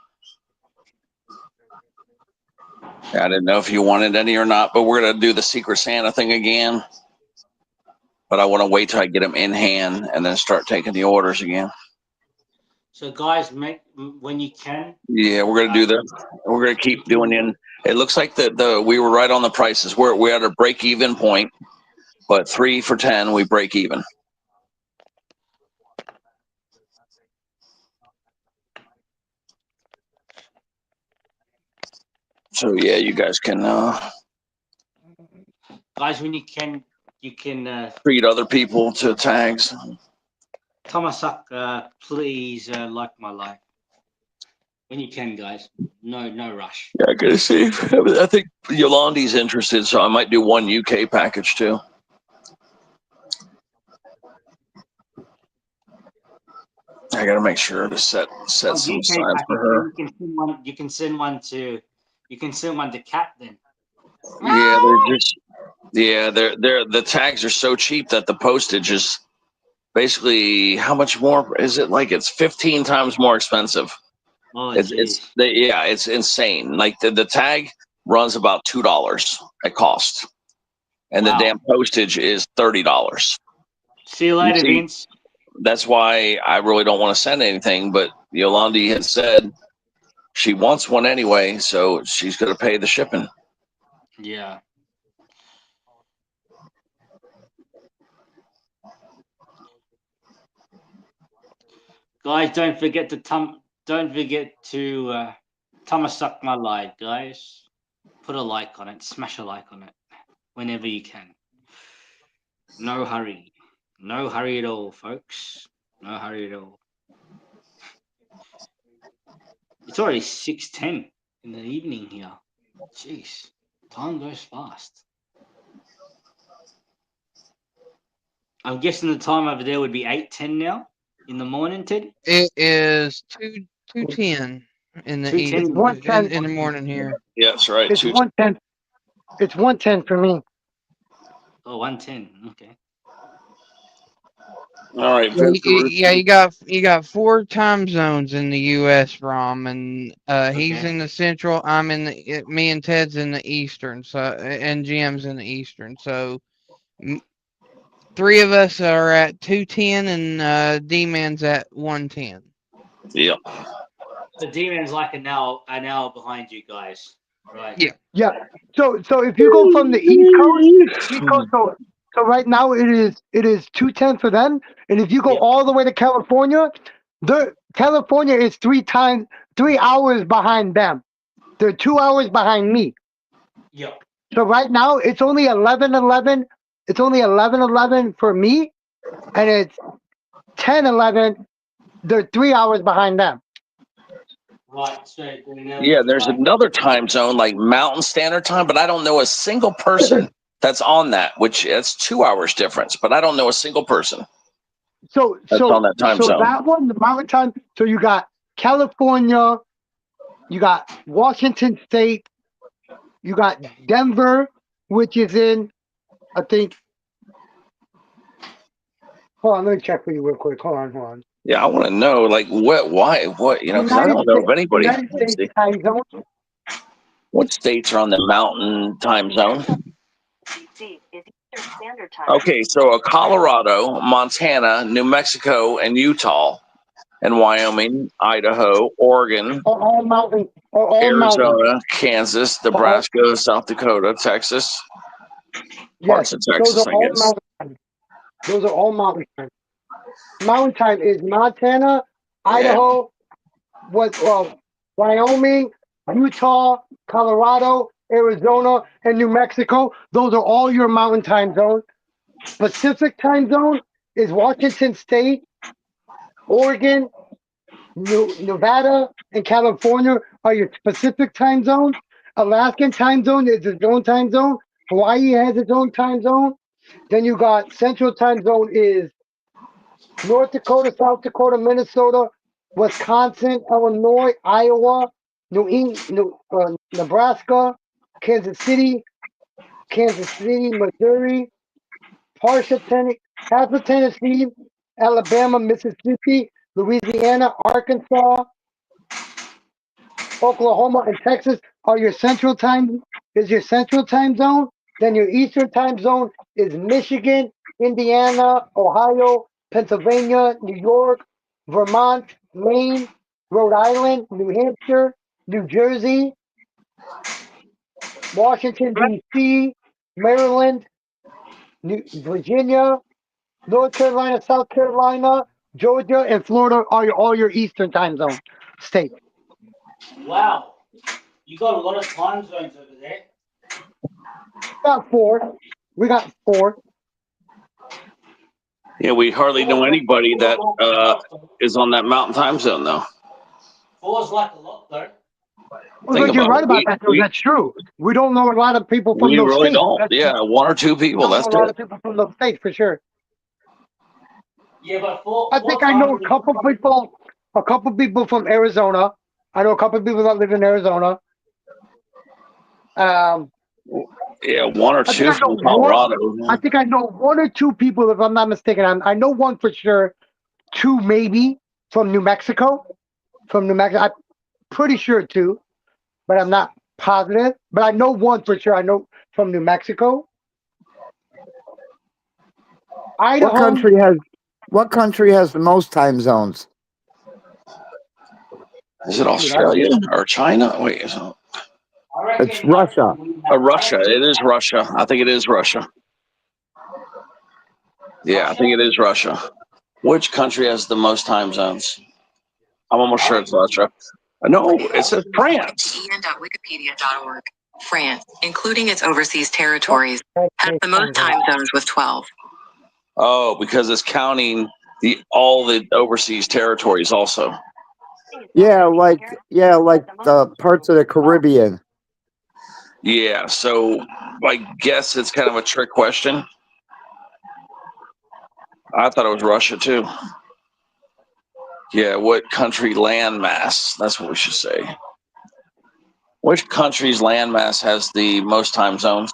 I didn't know if you wanted any or not, but we're gonna do the Secret Santa thing again. But I want to wait till I get them in hand and then start taking the orders again. So guys, make when you can. Yeah, we're gonna do that. We're gonna keep doing it. It looks like we were right on the prices. We're at a break even point, but 3 for 10 we break even. So yeah, you guys can Guys, when you can treat other people to tags. Thomasak, please like my life. When you can, guys. No rush. Yeah, I gotta see. I think Yolandi's interested, so I might do one UK package too. I gotta make sure to set some UK signs for package, her. you can send one to Kat then. Yeah, they're just they're the tags are so cheap that the postage is basically how much more is it? Like it's 15 times more expensive. Oh, It's insane. Like the tag runs about $2 at cost, and the Wow. damn postage is $30. See you later, Vince. That's why I really don't want to send anything. But Yolandi had said she wants one anyway, so she's going to pay the shipping. Yeah. Guys, don't forget to Thomas my live, guys. Put a like on it, smash a like on it whenever you can. No hurry. No hurry at all, folks. No hurry at all. It's already 6:10 in the evening here. Jeez, time goes fast. I'm guessing the time over there would be 8:10 now. in the morning, Ted? It is 2:10 in the 2:10. It's 1:10. in the morning here. Yeah, that's right. It's 1:10. It's 1:10 for me. Oh, 1:10. Okay. All right. Yeah, Vince, you got 4 time zones in the U.S. Rom, and he's Okay. in the central. I'm in the me and Ted's in the eastern. So and Jim's in the eastern. So 3 of us are at 2:10, and D-Man's at 1:10. yeah. So D-Man's like an hour behind you guys, right? Yeah. Yeah. So if you go from the East Coast, so right now it is 2:10 for them, and if you go Yep. all the way to California, California is 3 hours behind them. They're 2 hours behind me. Yep. So right now it's only 11:11. It's only 11:11 for me, and it's 10:11. They're 3 hours behind them. Right. So Yeah, there's another time zone like Mountain Standard Time, but I don't know a single person that's on that, which it's 2 hours difference, but I don't know a single person So that's on that time zone. that one, the mountain time. So you got California, you got Washington State, you got Denver, which is in, I think. Hold on, let me check for you real quick. Hold on. Yeah, I want to know, like, why, because I don't know of anybody. United States time zone. What states are on the Mountain Time Zone? Okay, so Colorado, Montana, New Mexico, and Utah, and Wyoming, Idaho, Oregon, All mountain. All Arizona, mountain. Kansas, Nebraska, South Dakota, Texas, parts Yes, of those Texas, are I all guess. mountain time. Those are all mountain time. Mountain time is Montana, Idaho, Wyoming, Utah, Colorado, Arizona, and New Mexico. Those are all your mountain time zones. Pacific time zone is Washington State, Oregon, Nevada, and California are your Pacific time zone. Alaskan time zone is its own time zone. Hawaii has its own time zone. Then you got Central time zone is North Dakota, South Dakota, Minnesota, Wisconsin, Illinois, Iowa, Nebraska, Kansas City, Missouri, half of Tennessee, Alabama, Mississippi, Louisiana, Arkansas, Oklahoma, and Texas are your central time zone. Then your eastern time zone is Michigan, Indiana, Ohio, Pennsylvania, New York, Vermont, Maine, Rhode Island, New Hampshire, New Jersey, Washington, D.C., Maryland, Virginia, North Carolina, South Carolina, Georgia, and Florida are all your eastern time zone states. Wow, you got a lot of time zones over there. About 4. We got 4. Yeah, we hardly know anybody that is on that Mountain Time Zone, though. 4's like a lot, though. Well, you're right about that, though. That's true. We don't know a lot of people from We those really states. don't. That's Yeah, true. 1 or 2 people. That's A lot it. of people from those states, for sure. Yeah, but 4. I think I know a couple people from Arizona. I know a couple people that live in Arizona. Yeah, 1 or 2 from Colorado. I think I know 1 or 2 people, if I'm not mistaken. I know 1 for sure. 2 maybe from New Mexico. I'm pretty sure 2, but I'm not positive. But I know 1 for sure. I know from New Mexico. Idaho. What country has the most time zones? Is it Australia or China? Wait, It's Russia. Russia. It is Russia. I think it is Russia. Yeah, I think it is Russia. Which country has the most time zones? I'm almost sure it's Russia. No, it says France. en.wikipedia.org. France, including its overseas territories, has the most time zones with 12. Oh, because it's counting all the overseas territories also. Yeah, like the parts of the Caribbean. Yeah, so I guess it's kind of a trick question. I thought it was Russia too. Yeah, what country landmass? That's what we should say. Which country's landmass has the most time zones?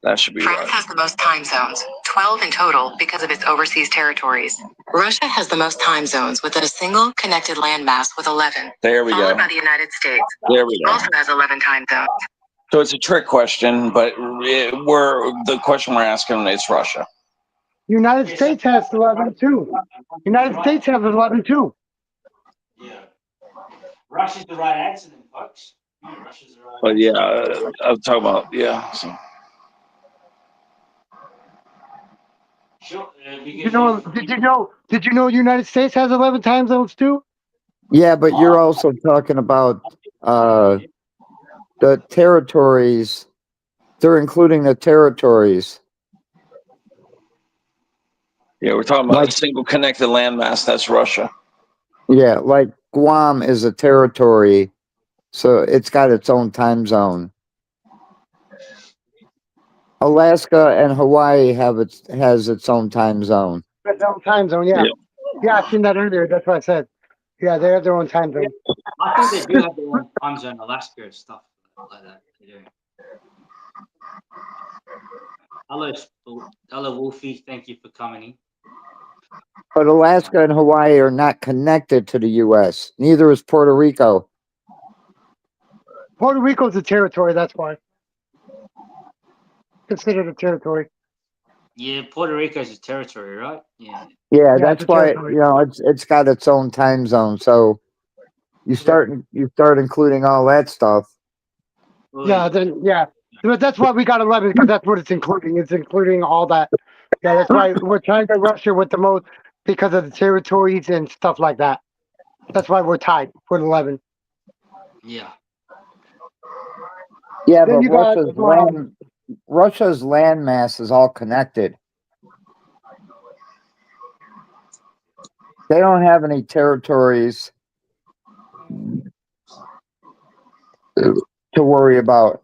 That should be France right. has the most time zones, 12 in total because of its overseas territories. Russia has the most time zones with a single connected landmass with 11. There we followed go. by the United States. There we go. Also has 11 time zones. So it's a trick question, but the question we're asking is Russia. United States has 11 too. United States has 11 too. Yeah. Russia's the right answer then, folks. Russia's the right But answer. yeah, I'm talking about So. Sure, Did you know United States has 11 time zones too? Yeah, but you're also talking about the territories. They're including the territories. Yeah, we're talking about a single connected landmass. That's Russia. Yeah, like Guam is a territory, so it's got its own time zone. Alaska and Hawaii has its own time zone. Its own time zone, yeah. Yeah, I seen that earlier. That's what I said. Yeah, they have their own time zone. I think they do have their own time zone, Alaska and stuff like that. They do. Hello, Wolfie. Thank you for coming in. But Alaska and Hawaii are not connected to the U.S. Neither is Puerto Rico. Puerto Rico's a territory, that's why. Considered a territory. Yeah, Puerto Rico is a territory, right? Yeah. Yeah, that's why it's got its own time zone. So you start including all that stuff. Yeah, but that's why we got 11 because that's what it's including. It's including all that. Yeah, that's why we're trying to Russia with the most because of the territories and stuff like that. That's why we're tied with 11. Yeah. Yeah, but Russia's landmass is all connected. They don't have any territories to worry about.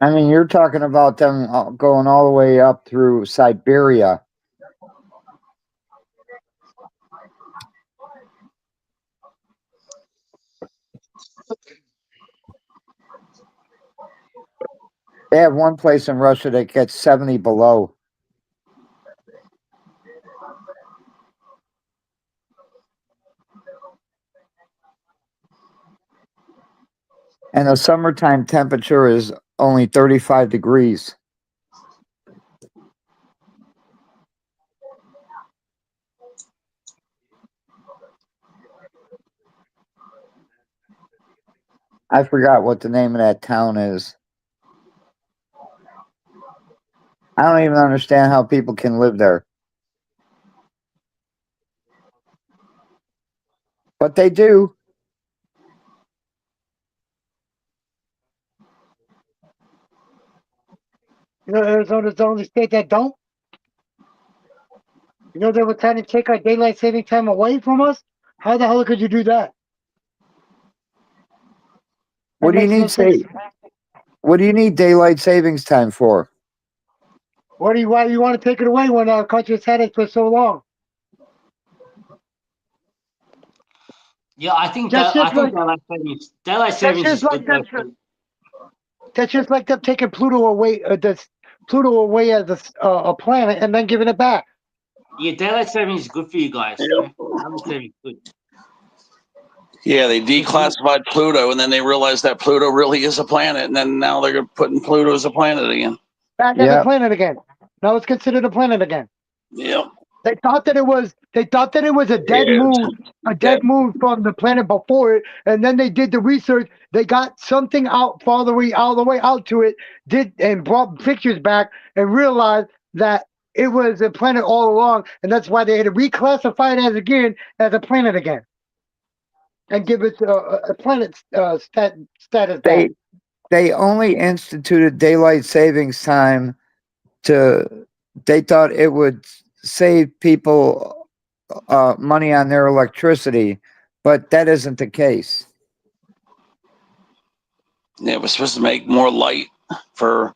I mean, you're talking about them going all the way up through Siberia. They have one place in Russia that gets 70 below. And the summertime temperature is only 35 degrees. I forgot what the name of that town is. I don't even understand how people can live there. But they do. You know, Arizona's the only state that don't. You know, they were trying to take our daylight saving time away from us. How the hell could you do that? What do you need What do you need daylight savings time for? Why do you want to take it away when our country's had it for so long? Yeah, I think daylight savings is good. That's just like them taking Pluto away, as a planet and then giving it back. Yeah, daylight savings is good for you guys. Yeah. Daylight savings is good. Yeah, they declassified Pluto, and then they realized that Pluto really is a planet, and then now they're putting Pluto as a planet again. Back as a planet again. Now it's considered a planet again. Yep. They thought that it was a dead moon from the planet before it, and then they did the research. They got something out all the way out to it, and brought pictures back and realized that it was a planet all along, and that's why they had to reclassify it as a planet again, and give it a planet status. They only instituted daylight savings time they thought it would save people money on their electricity, but that isn't the case. It was supposed to make more light for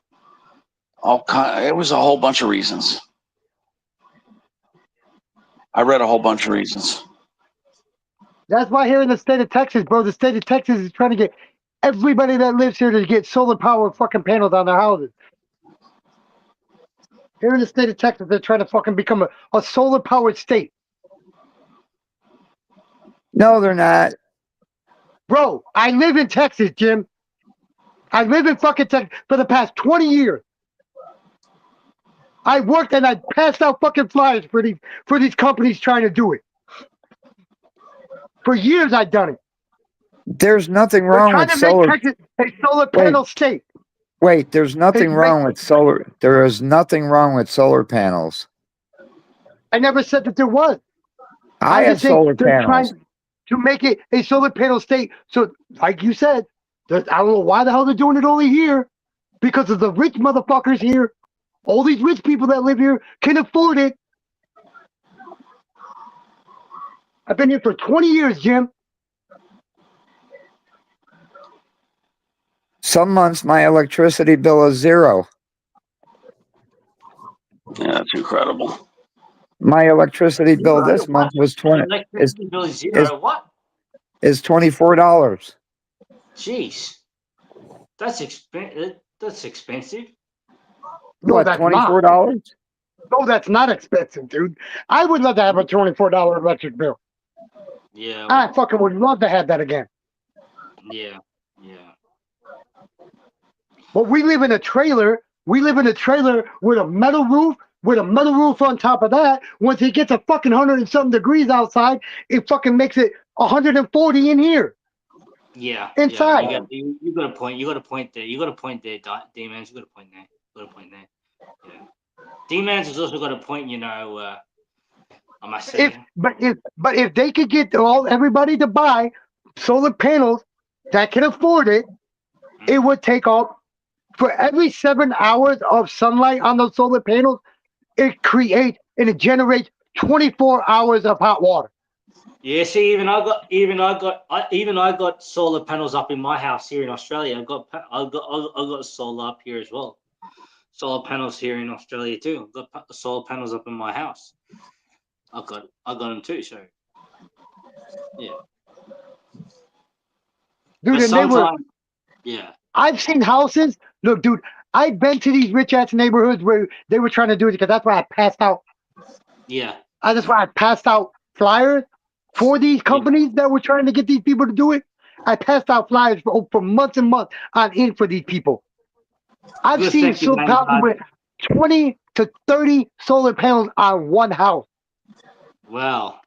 all kind. It was a whole bunch of reasons. I read a whole bunch of reasons. That's why here in the state of Texas, bro, the state of Texas is trying to get everybody that lives here to get solar power fucking panels on their houses. Here in the state of Texas, they're trying to fucking become a solar powered state. No, they're not. Bro, I live in Texas, Jim. I live in fucking Texas for the past 20 years. I worked and I passed out fucking flyers for these companies trying to do it. For years I've done it. There's nothing We're wrong trying with to make solar. Texas a solar panel state. Wait, there's nothing Hey, wrong with solar. There is nothing wrong with solar panels. I never said that there was. I I'm have just saying solar they're panels. trying to make it a solar panel state. So, like you said, I don't know why the hell they're doing it only here. Because of the rich motherfuckers here. All these rich people that live here can afford it. I've been here for 20 years, Jim. Some months my electricity bill is $0. Yeah, that's incredible. My electricity bill this month was Electricity bill is zero. What? is $24. Jeez, that's expensive. That's expensive. No, What, that's $24? not. No, that's not expensive, dude. I would love to have a $24 electric bill. Yeah. I fucking would love to have that again. Yeah. But we live in a trailer. We live in a trailer with a metal roof, on top of that. Once it gets a fucking 100 and something degrees outside, it fucking makes it 140 in here. Yeah. Inside. Yeah, you got a point. You got a point there. D-Mans. You got a point there. Yeah. D-Mans has also got a point, I must say. But if they could get everybody to buy solar panels that can afford it, it would take off for every 7 hours of sunlight on those solar panels, it creates and it generates 24 hours of hot water. Yeah, see, even I got solar panels up in my house here in Australia. I got solar up here as well. Solar panels here in Australia too. I've got solar panels up in my house. I got them too. So yeah, Dude, but and yeah. I've seen houses. Look, dude, I've been to these rich ass neighborhoods where they were trying to do it because that's why I passed out. Yeah. That's why I passed out flyers for these companies that were trying to get these people to do it. I passed out flyers for months and months on in for these people. I've seen solar panels with 20 to 30 solar panels on one house. Wow.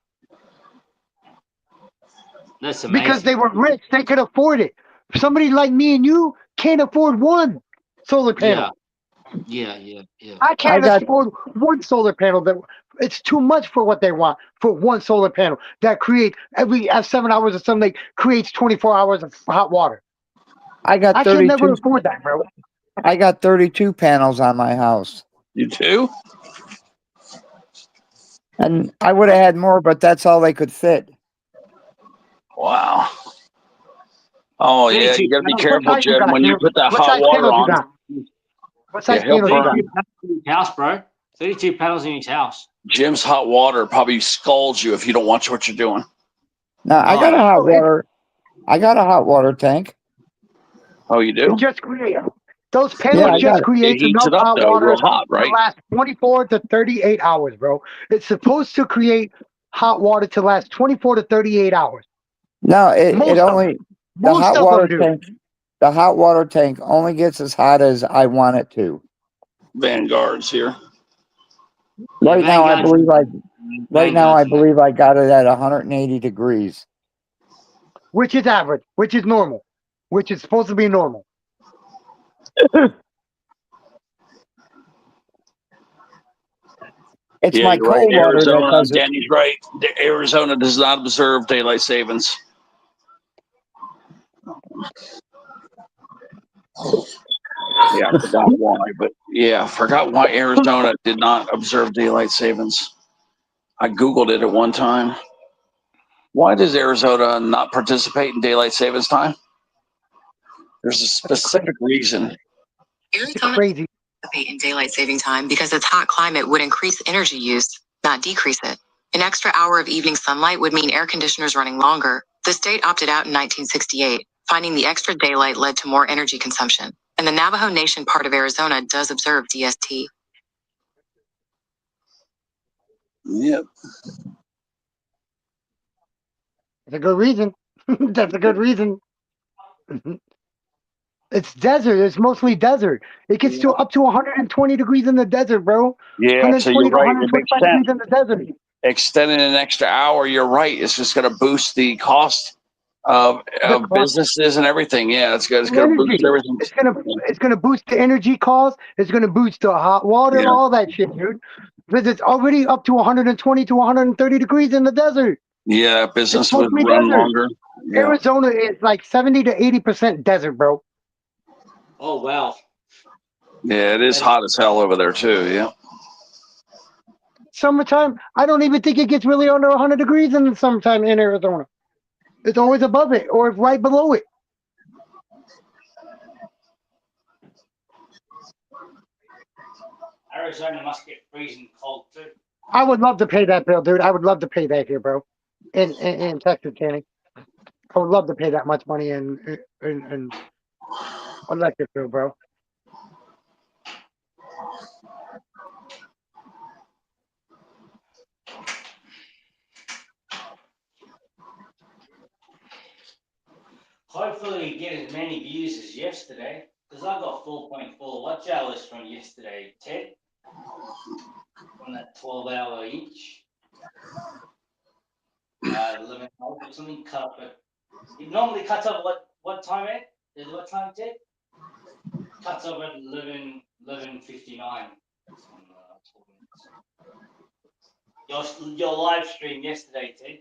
That's amazing. Because they were rich, they could afford it. Somebody like me and you can't afford one solar panel. Yeah. I can't afford one solar panel. It's too much for what they want for one solar panel that creates every 7 hours of sunlight creates 24 hours of hot water. I can never afford that, bro. I got 32 panels on my house. You do? And I would have had more, but that's all they could fit. Wow. Oh yeah, you gotta be careful, Jim, when you put that hot water on. What size panel you got? 32 panels in his house, bro. 32 panels in his house. Jim's hot water probably scalds you if you don't watch what you're doing. No, I got a hot water. I got a hot water tank. Oh, you do? It just create those panels just create enough hot water hot, right? to last 24 to 38 hours, bro. It's supposed to create hot water to last 24 to 38 hours. No, it only the hot water tank only gets as hot as I want it to. Vanguard's here. Right now, I believe I got it at 180 degrees, which is average, which is normal, which is supposed to be normal. It's my cold water Arizona, that does it. Danny's right. Arizona does not observe daylight savings. Yeah, I forgot why, but I forgot why Arizona did not observe daylight savings. I Googled it at one time. Why does Arizona not participate in daylight savings time? There's a specific reason. It's Arizona crazy. participate in daylight saving time because its hot climate would increase energy use, not decrease it. An extra hour of evening sunlight would mean air conditioners running longer. The state opted out in 1968, finding the extra daylight led to more energy consumption. And the Navajo Nation part of Arizona does observe DST. Yep. That's a good reason. That's a good reason. It's desert. It's mostly desert. It gets to up to 120 degrees in the desert, bro. Yeah, so 120 you're to right. It makes 125 sense. degrees in the desert. Extending an extra hour, you're right. It's just going to boost the cost of cost. businesses and everything. Yeah, it's going to Energy. boost everything. It's gonna boost the energy cost. It's gonna boost the hot water, Yeah. all that shit, dude. Because it's already up to 120 to 130 degrees in the desert. Yeah, business It's would mostly run desert. longer. Yeah. Arizona is like 70 to 80% desert, bro. Oh wow. Yeah, it is hot as hell over there too. Yeah. Summertime, I don't even think it gets really under 100 degrees in the summertime in Arizona. It's always above it or right below it. Arizona must get freezing cold too. I would love to pay that bill, dude. I would love to pay that here, bro. In Texas, Danny. I would love to pay that much money in electric bill, bro. Hopefully, we get as many views as yesterday, because I got 4.4 watch hours from yesterday, Ted, from that 12-hour each. 11 hours or something cut, but it normally cuts off what time, Ed? What time, Ted? Cuts off at 11:59. Your live stream yesterday, Ted.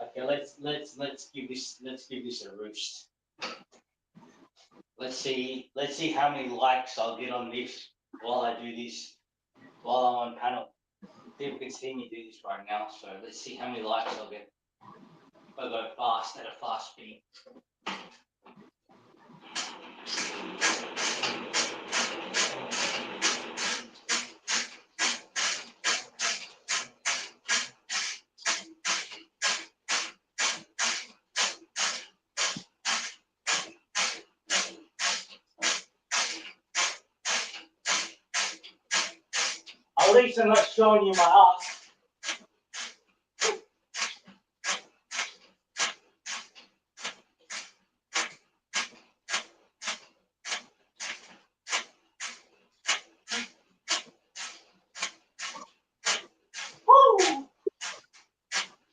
Okay, let's give this a roost. Let's see how many likes I'll get on this while I do this, while I'm on panel. People can see me do this right now, so let's see how many likes I'll get if I go fast at a fast speed. At least I'm not showing you my ass.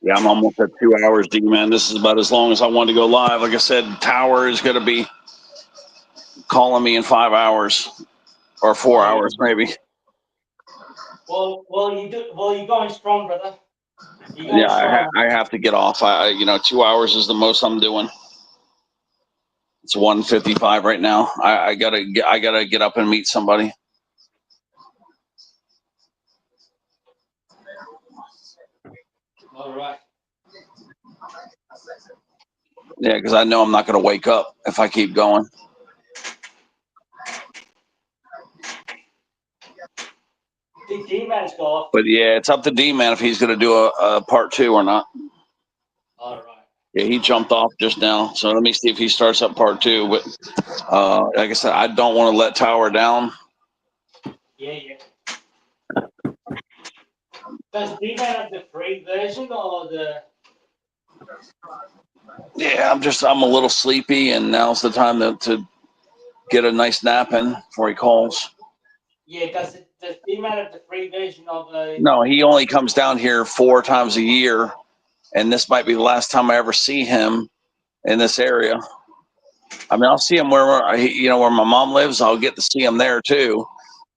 Yeah, I'm almost at 2 hours, D-Man. This is about as long as I want to go live. Like I said, Tower is going to be calling me in 5 hours or 4 hours, maybe. Well, you're going strong, brother. You're going Yeah, strong. I have to get off. 2 hours is the most I'm doing. It's 1:55 right now. I gotta get up and meet somebody. All right. Yeah, because I know I'm not gonna wake up if I keep going. Did D-Man's go off? But yeah, it's up to D-Man if he's gonna do a part 2 or not. All right. Yeah, he jumped off just now, so let me see if he starts up part 2. But like I said, I don't want to let Tower down. Yeah. Does D-Man have the free version or the? Yeah, I'm a little sleepy, and now's the time to get a nice nap in before he calls. Yeah, does D-Man have the free version of the? No, he only comes down here 4 times a year, and this might be the last time I ever see him in this area. I mean, I'll see him where where my mom lives. I'll get to see him there too.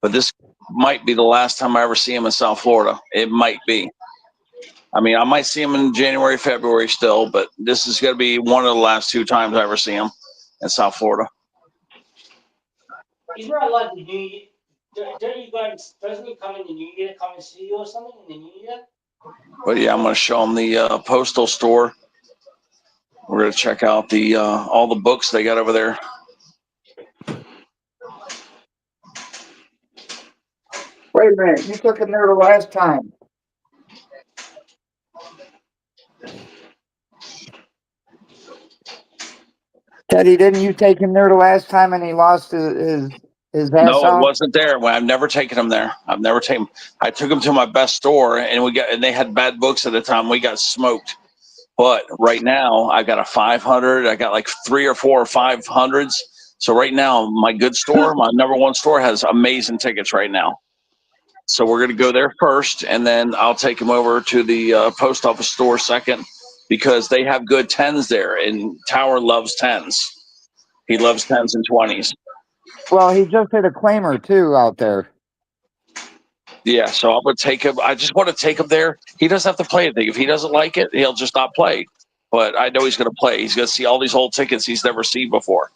But this might be the last time I ever see him in South Florida. It might be. I mean, I might see him in January, February still, but this is going to be one of the last 2 times I ever see him in South Florida. Isn't that like the New Year? Don't you guys? Doesn't he come in the New Year? Come and see you or something in the New Year? But yeah, I'm going to show him the postal store. We're going to check out the all the books they got over there. Wait a minute, you took him there the last time. Teddy, didn't you take him there the last time and he lost his ass No, it off? wasn't there. Well, I've never taken him there. I've never taken. I took him to my best store, and they had bad books at the time. We got smoked. But right now, I got a 500. I got like 3 or 4 or 500s. So right now, my good store, my number one store, has amazing tickets right now. So we're going to go there first, and then I'll take him over to the post office store second, because they have good 10s there, and Tower loves 10s. He loves 10s and 20s. Well, he just hit a claimer too out there. Yeah, so I'm going to take him. I just want to take him there. He doesn't have to play anything. If he doesn't like it, he'll just not play. But I know he's going to play. He's going to see all these old tickets he's never seen before.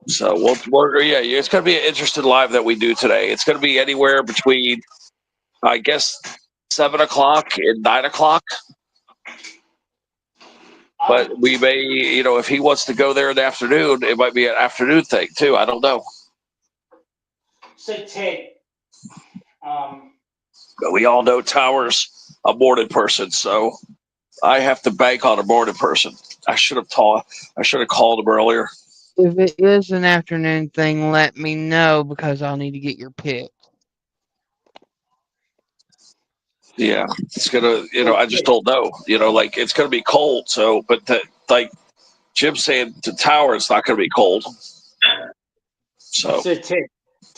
So it's going to be an interesting live that we do today. It's going to be anywhere between, I guess, 7 o'clock and 9 o'clock. But we may, if he wants to go there in the afternoon, it might be an afternoon thing too. I don't know. So Ted, But we all know Tower's a morning person, so I have to bank on a morning person. I should have called him earlier. If it is an afternoon thing, let me know because I'll need to get your pick. Yeah, it's gonna. I just don't know. Like it's gonna be cold. So, but like Jim's saying, to Tower, it's not gonna be cold. So Ted,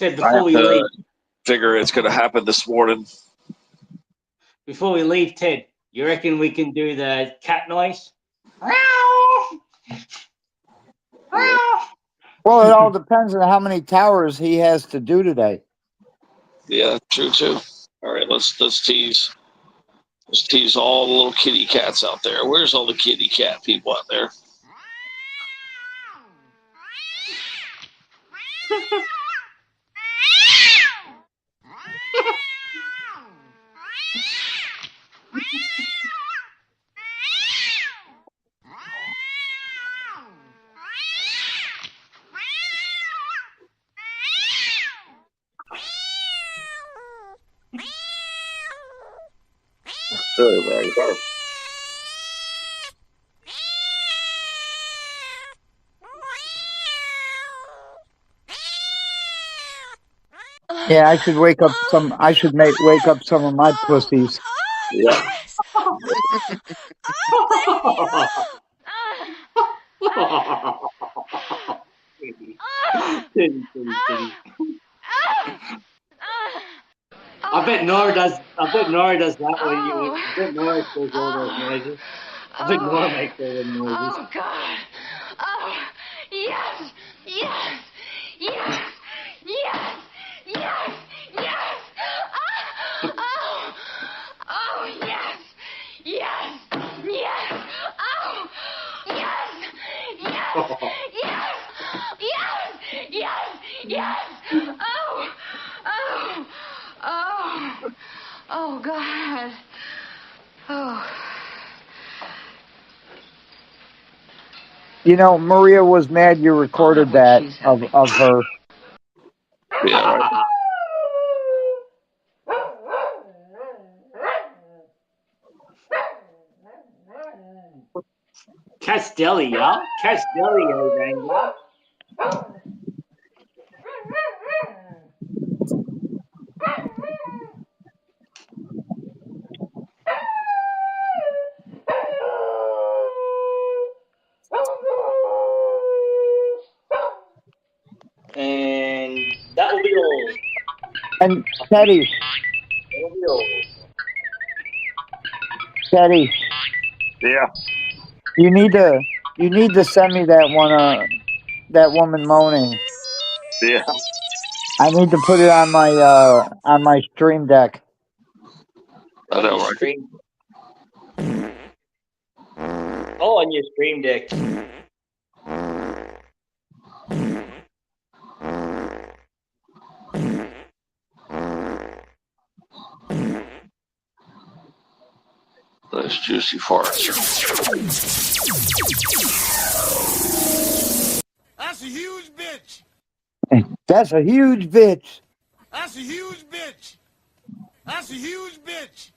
I before have we to leave, figure it's gonna happen this morning. Ted, you reckon we can do the cat noise? Well, it all depends on how many towers he has to do today. Yeah, true too. All right, let's tease. Let's tease all the little kitty cats out there. Where's all the kitty cat people out there? Yeah, I should wake up some. I should wake up some of my pussies. Yeah. I bet Nora does that when you. I bet Nora does all those noises. I bet Nora makes all those noises. Oh God! Oh yes, yes, yes, yes, yes, yes! Oh, oh yes, yes, yes! Oh, yes, yes, yes, yes, yes, yes! Oh, oh, oh, oh God! Oh. Maria was mad you recorded that of her. Yeah, right. Cat's Deli, yeah? Cat's Deli, Wrangler. And that will be all. And Teddy, That will be all. Teddy, Yeah. you need to You need to send me that one. That woman moaning. Yeah. I need to put it on my stream deck. I know, your right? stream. Oh, on your stream deck. Those juicy farts. That's a huge bitch. That's a huge bitch. That's a huge bitch. That's a huge bitch.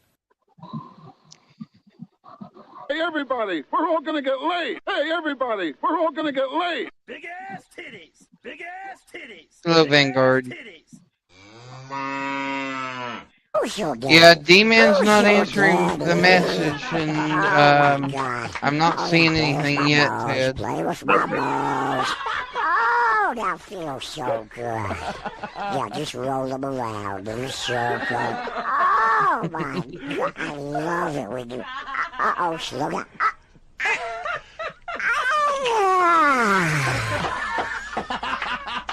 Hey, everybody, we're all gonna get laid. Hey, everybody, we're all gonna get laid. Big ass titties. Big ass titties. Hello, Big ass Vanguard. titties. Yeah, D-Man's not answering the message, and I'm not seeing anything yet, Ted. Play with my balls. Oh, that feels so good. Yeah, just roll them around in a circle. Oh my God, I love it when you. Uh-oh, slow down.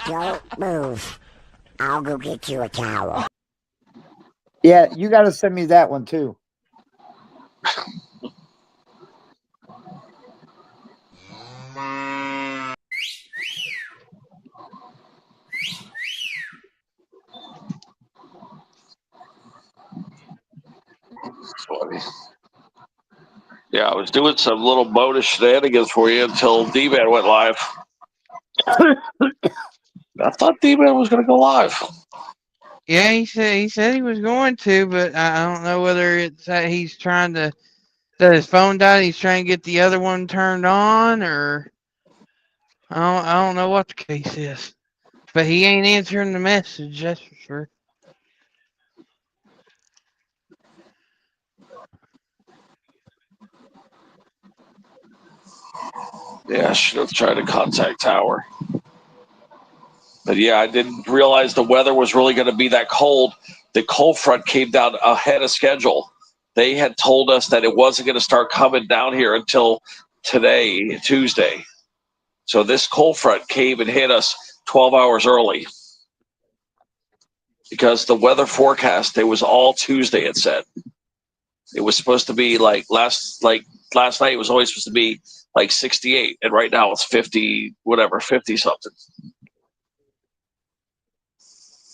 Don't move. I'll go get you a towel. Yeah, you got to send me that one too. Funny. Yeah, I was doing some little bonus shenanigans for you until D-Man went live. I thought D-Man was going to go live. Yeah, he said he was going to, but I don't know whether it's that he's trying to, that his phone died, he's trying to get the other one turned on, or I don't know what the case is. But he ain't answering the message, that's for sure. Yeah, I should have tried to contact Tower. But yeah, I didn't realize the weather was really going to be that cold. The cold front came down ahead of schedule. They had told us that it wasn't going to start coming down here until today, Tuesday. So this cold front came and hit us 12 hours early. Because the weather forecast, it was all Tuesday, it said. It was supposed to be like last night it was always supposed to be like 68, and right now it's 50, whatever, 50 something.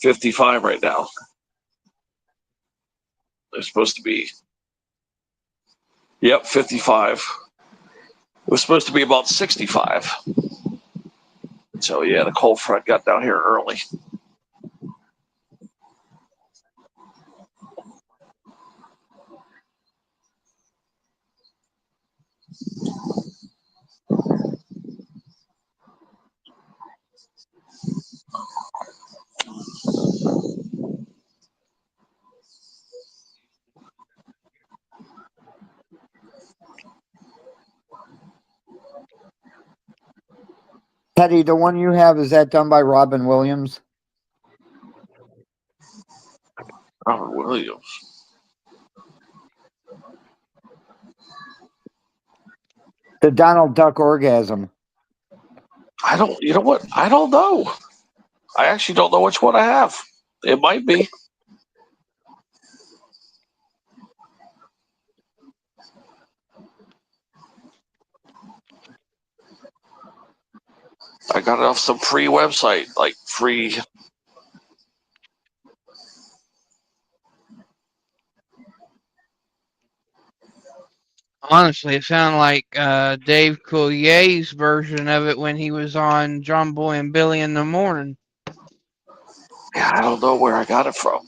55 right now. They're supposed to be, yep, 55. It was supposed to be about 65. So yeah, the cold front got down here early. Teddy, the one you have, is that done by Robin Williams? Robert Williams. The Donald Duck orgasm. You know what? I don't know. I actually don't know which one I have. It might be. I got it off some free website, like free. Honestly, it sounded like Dave Coullier's version of it when he was on John Boy and Billy in the Morning. Yeah, I don't know where I got it from.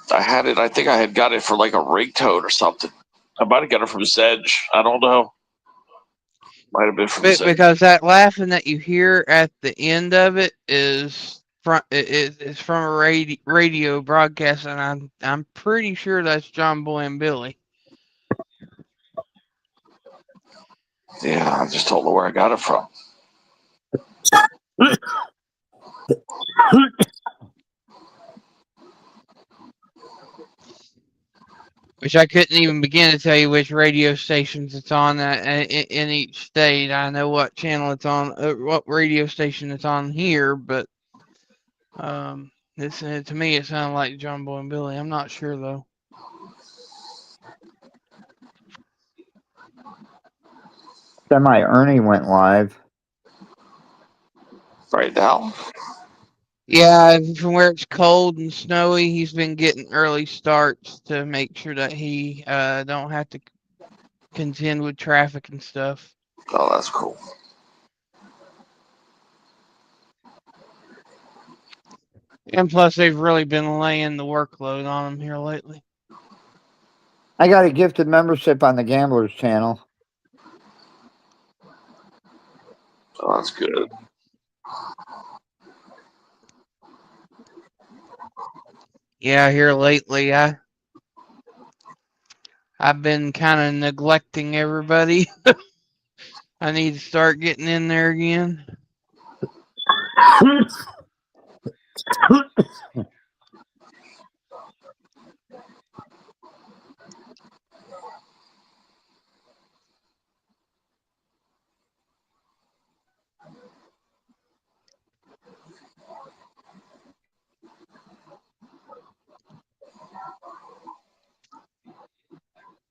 I think I had got it for like a ringtone or something. I might have got it from Zedge. I don't know. Might have been from Zedge. Because that laughing that you hear at the end of it is from a radio broadcast, and I'm pretty sure that's John Boy and Billy. Yeah, I just don't know where I got it from. Which I couldn't even begin to tell you which radio stations it's on in each state. I know what channel it's on, what radio station it's on here, but to me it sounded like John Boy and Billy. I'm not sure though. Semi Ernie went live. Right now. Yeah, from where it's cold and snowy, he's been getting early starts to make sure that he don't have to contend with traffic and stuff. Oh, that's cool. And plus, they've really been laying the workload on him here lately. I got a gifted membership on the Gamblers channel. Oh, that's good. Yeah, here lately, I've been kind of neglecting everybody. I need to start getting in there again.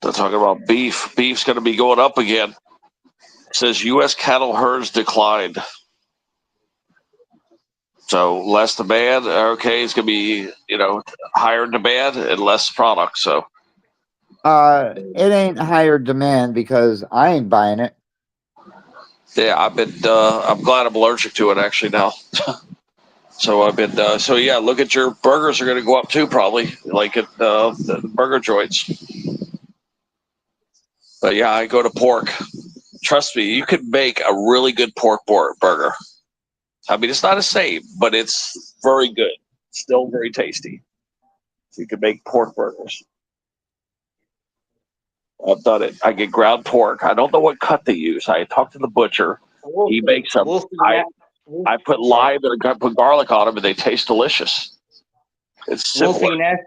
They're talking about beef. Beef's going to be going up again. It says U.S. cattle herds declined. So less demand. Okay, it's going to be, higher demand and less product. So It ain't higher demand because I ain't buying it. yeah, I'm glad I'm allergic to it actually now. So I've been, yeah, look at your burgers are going to go up too, probably, like at the burger joints. But yeah, I go to pork. Trust me, you could make a really good pork burger. I mean, it's not the same, but it's very good. Still very tasty. So you can make pork burgers. I've done it. I get ground pork. I don't know what cut they use. I talked to the butcher. He makes them. I put lime and I put garlic on them, and they taste delicious. It's similar.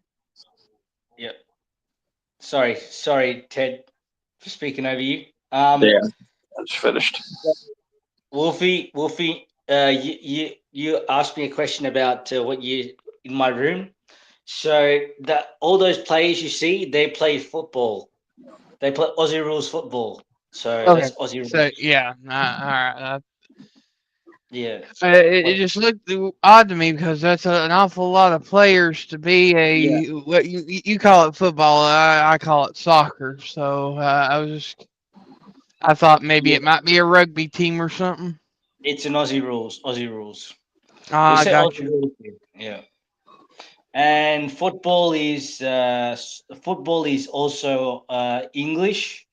Yeah. Sorry, Ted, for speaking over you. Yeah, that's finished. Wolfie, you asked me a question about what you in my room. So that all those players you see, they play football. They play Aussie rules football. So that's Aussie rules. So yeah, all right. Yeah. It just looked odd to me because that's an awful lot of players to be what you call it football. I call it soccer. So I thought maybe it might be a rugby team or something. It's an Aussie rules. I got you. Rules here. Yeah. And football is also English,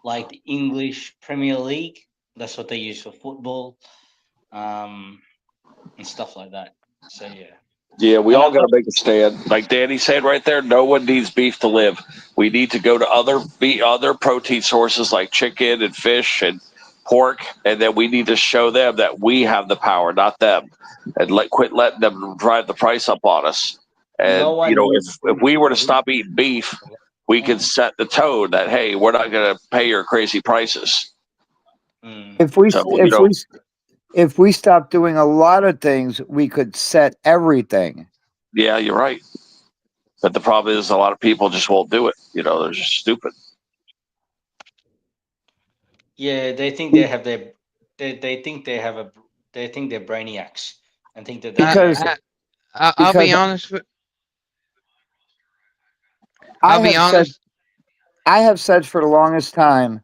like the English Premier League. That's what they use for football, and stuff like that. So yeah. Yeah, we all got to make a stand. Like Danny said right there, no one needs beef to live. We need to go to other protein sources like chicken and fish and pork, and then we need to show them that we have the power, not them, and quit letting them drive the price up on us. And if we were to stop eating beef, we can set the tone that hey, we're not going to pay your crazy prices. If we stop doing a lot of things, we could set everything. Yeah, you're right. But the problem is a lot of people just won't do it. They're just stupid. Yeah, they think they have their, they think they have they think they're brainiacs and think that because I'll be honest with. I'll be honest. I have said for the longest time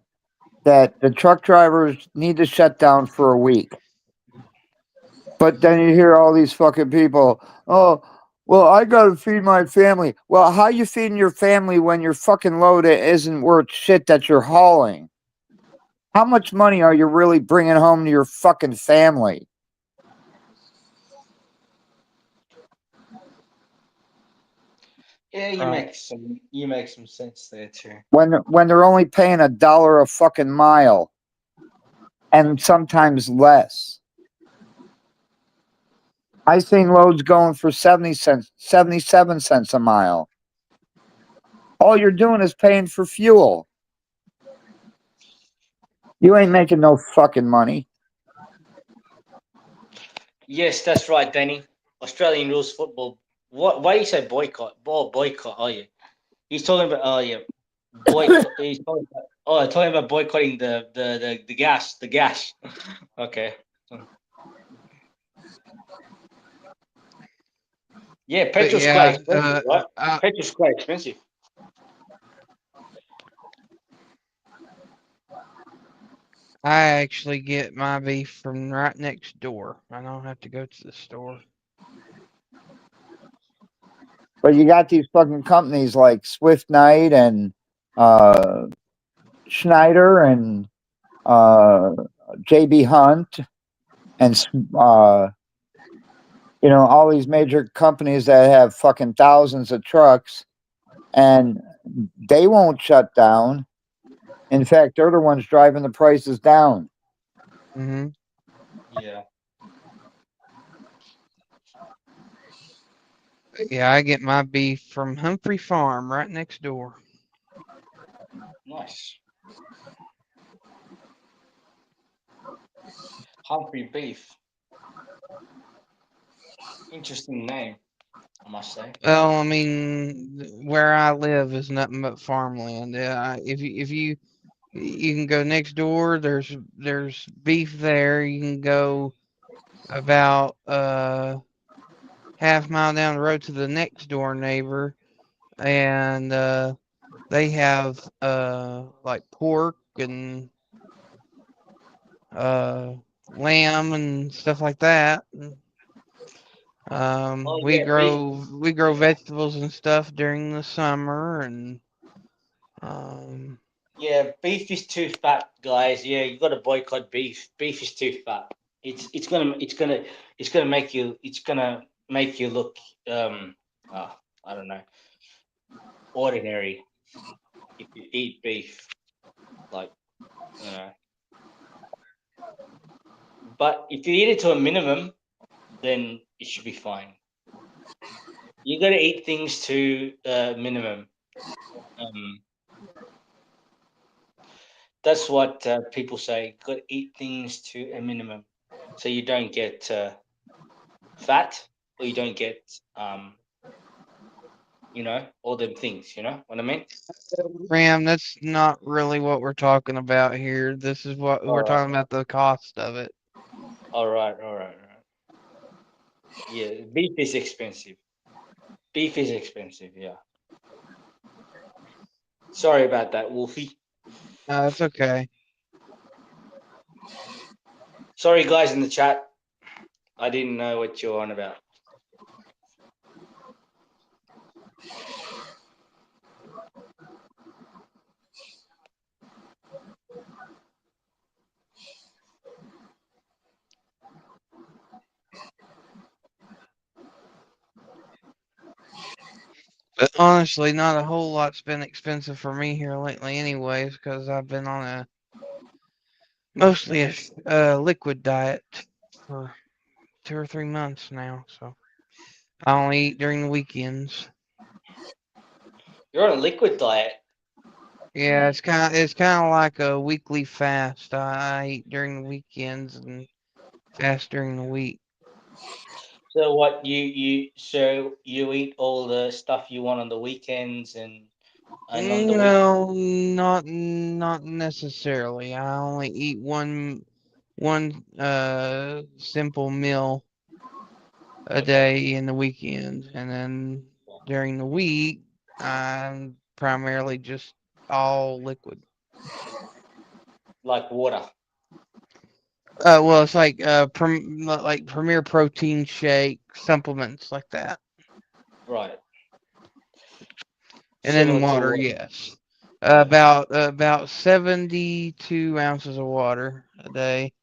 that the truck drivers need to shut down for a week. But then you hear all these fucking people, oh, well, I got to feed my family. Well, how you feeding your family when your fucking load isn't worth shit that you're hauling? How much money are you really bringing home to your fucking family? Yeah, you make some sense there too. When they're only paying $1 a fucking mile, and sometimes less. I seen loads going for 77 cents a mile. All you're doing is paying for fuel. You ain't making no fucking money. Yes, that's right, Danny. Australian rules football. What? Why do you say boycott? Boycott. Oh yeah, he's talking about. Oh yeah, boycott. He's talking about. Oh, talking about boycotting the gas. The gas. Okay. Yeah, But petrol's quite yeah, expensive, right? Petrol's quite expensive. I actually get my beef from right next door. I don't have to go to the store. But you got these fucking companies like Swift Knight and Schneider and JB Hunt and all these major companies that have fucking thousands of trucks, and they won't shut down. In fact, they're the ones driving the prices down. Mm-hmm. Yeah. Yeah, I get my beef from Humphrey Farm right next door. Nice. Humphrey beef. Interesting name, I must say. Well, I mean, where I live is nothing but farmland. If you can go next door, there's beef there. You can go about half mile down the road to the next door neighbor, and they have like pork and lamb and stuff like that. Oh We yeah, beef. grow vegetables and stuff during the summer, and um, Yeah, beef is too fat, guys. Yeah, you got to boycott beef. Beef is too fat. It's gonna make you look I don't know, ordinary if you eat beef, like you know. But if you eat it to a minimum, then it should be fine. You got to eat things to minimum. Um, that's what people say. Got to eat things to a minimum, so you don't get fat or you don't get all them things. You know what I mean? Ram, that's not really what we're talking about here. This is what All we're right, talking about, the cost of it. all right, all right, all right. Yeah, beef is expensive. Beef is expensive. Yeah. Sorry about that, Wolfie. No, that's okay. Sorry, guys in the chat. I didn't know what you're on about. But honestly, not a whole lot's been expensive for me here lately, anyways, because I've been on a mostly a liquid diet for 2 or 3 months now. So I only eat during the weekends. You're on a liquid diet. Yeah, it's kind of like a weekly fast. I eat during the weekends and fast during the week. So what you eat all the stuff you want on the weekends and on the week. No, not necessarily. I only eat one simple meal a Okay. day in the weekend, and then during the week I'm primarily just all liquid. Like water. Well, it's like like Premier Protein shake supplements like that, Right. and then Similar to water. water. Yes, Yeah. about 72 ounces of water a day.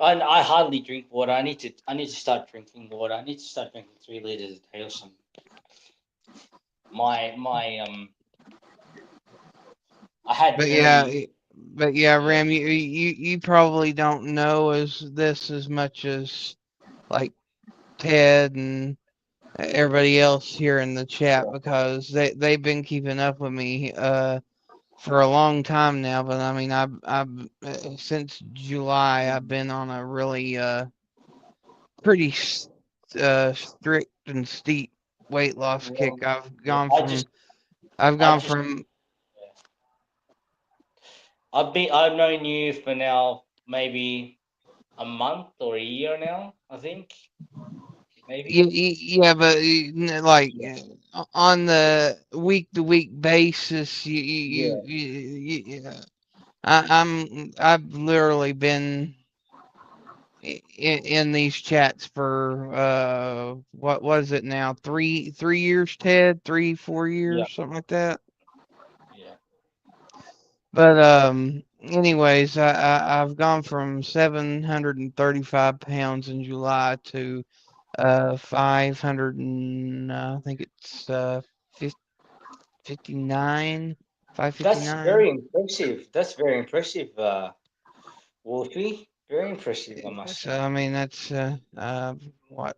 I hardly drink water. I need to start drinking water. I need to start drinking 3 liters a day or something. My I had But yeah, nearly yeah. Ram, you probably don't know as much as like Ted and everybody else here in the chat because they've been keeping up with me for a long time now. But I mean, I've since July I've been on a really pretty strict and steep weight loss kick. I've gone from I've known you for now maybe a month or a year now, I think. Maybe. Yeah, but like on the week to week basis, I've literally been in these chats for what was it now? Three years, Ted? 4 years, something like that. Yeah. But anyways, I've gone from 735 pounds in July to 500 and I think it's 59, That's 559. very impressive. That's very impressive, Wolfie. Very impressive, I must So say. I mean that's what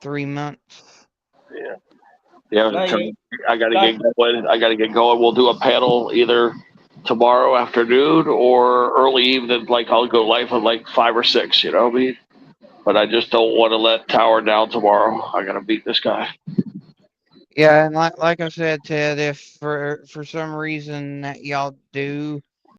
3 months. Yeah. Yeah. No, you I got to no, get going. I got to get going. We'll do a panel either tomorrow afternoon or early evening. Like I'll go live at like 5 or 6. You know what I mean? But I just don't want to let Tower down tomorrow. I got to beat this guy. Yeah, and like I said, Ted, if for some reason that y'all do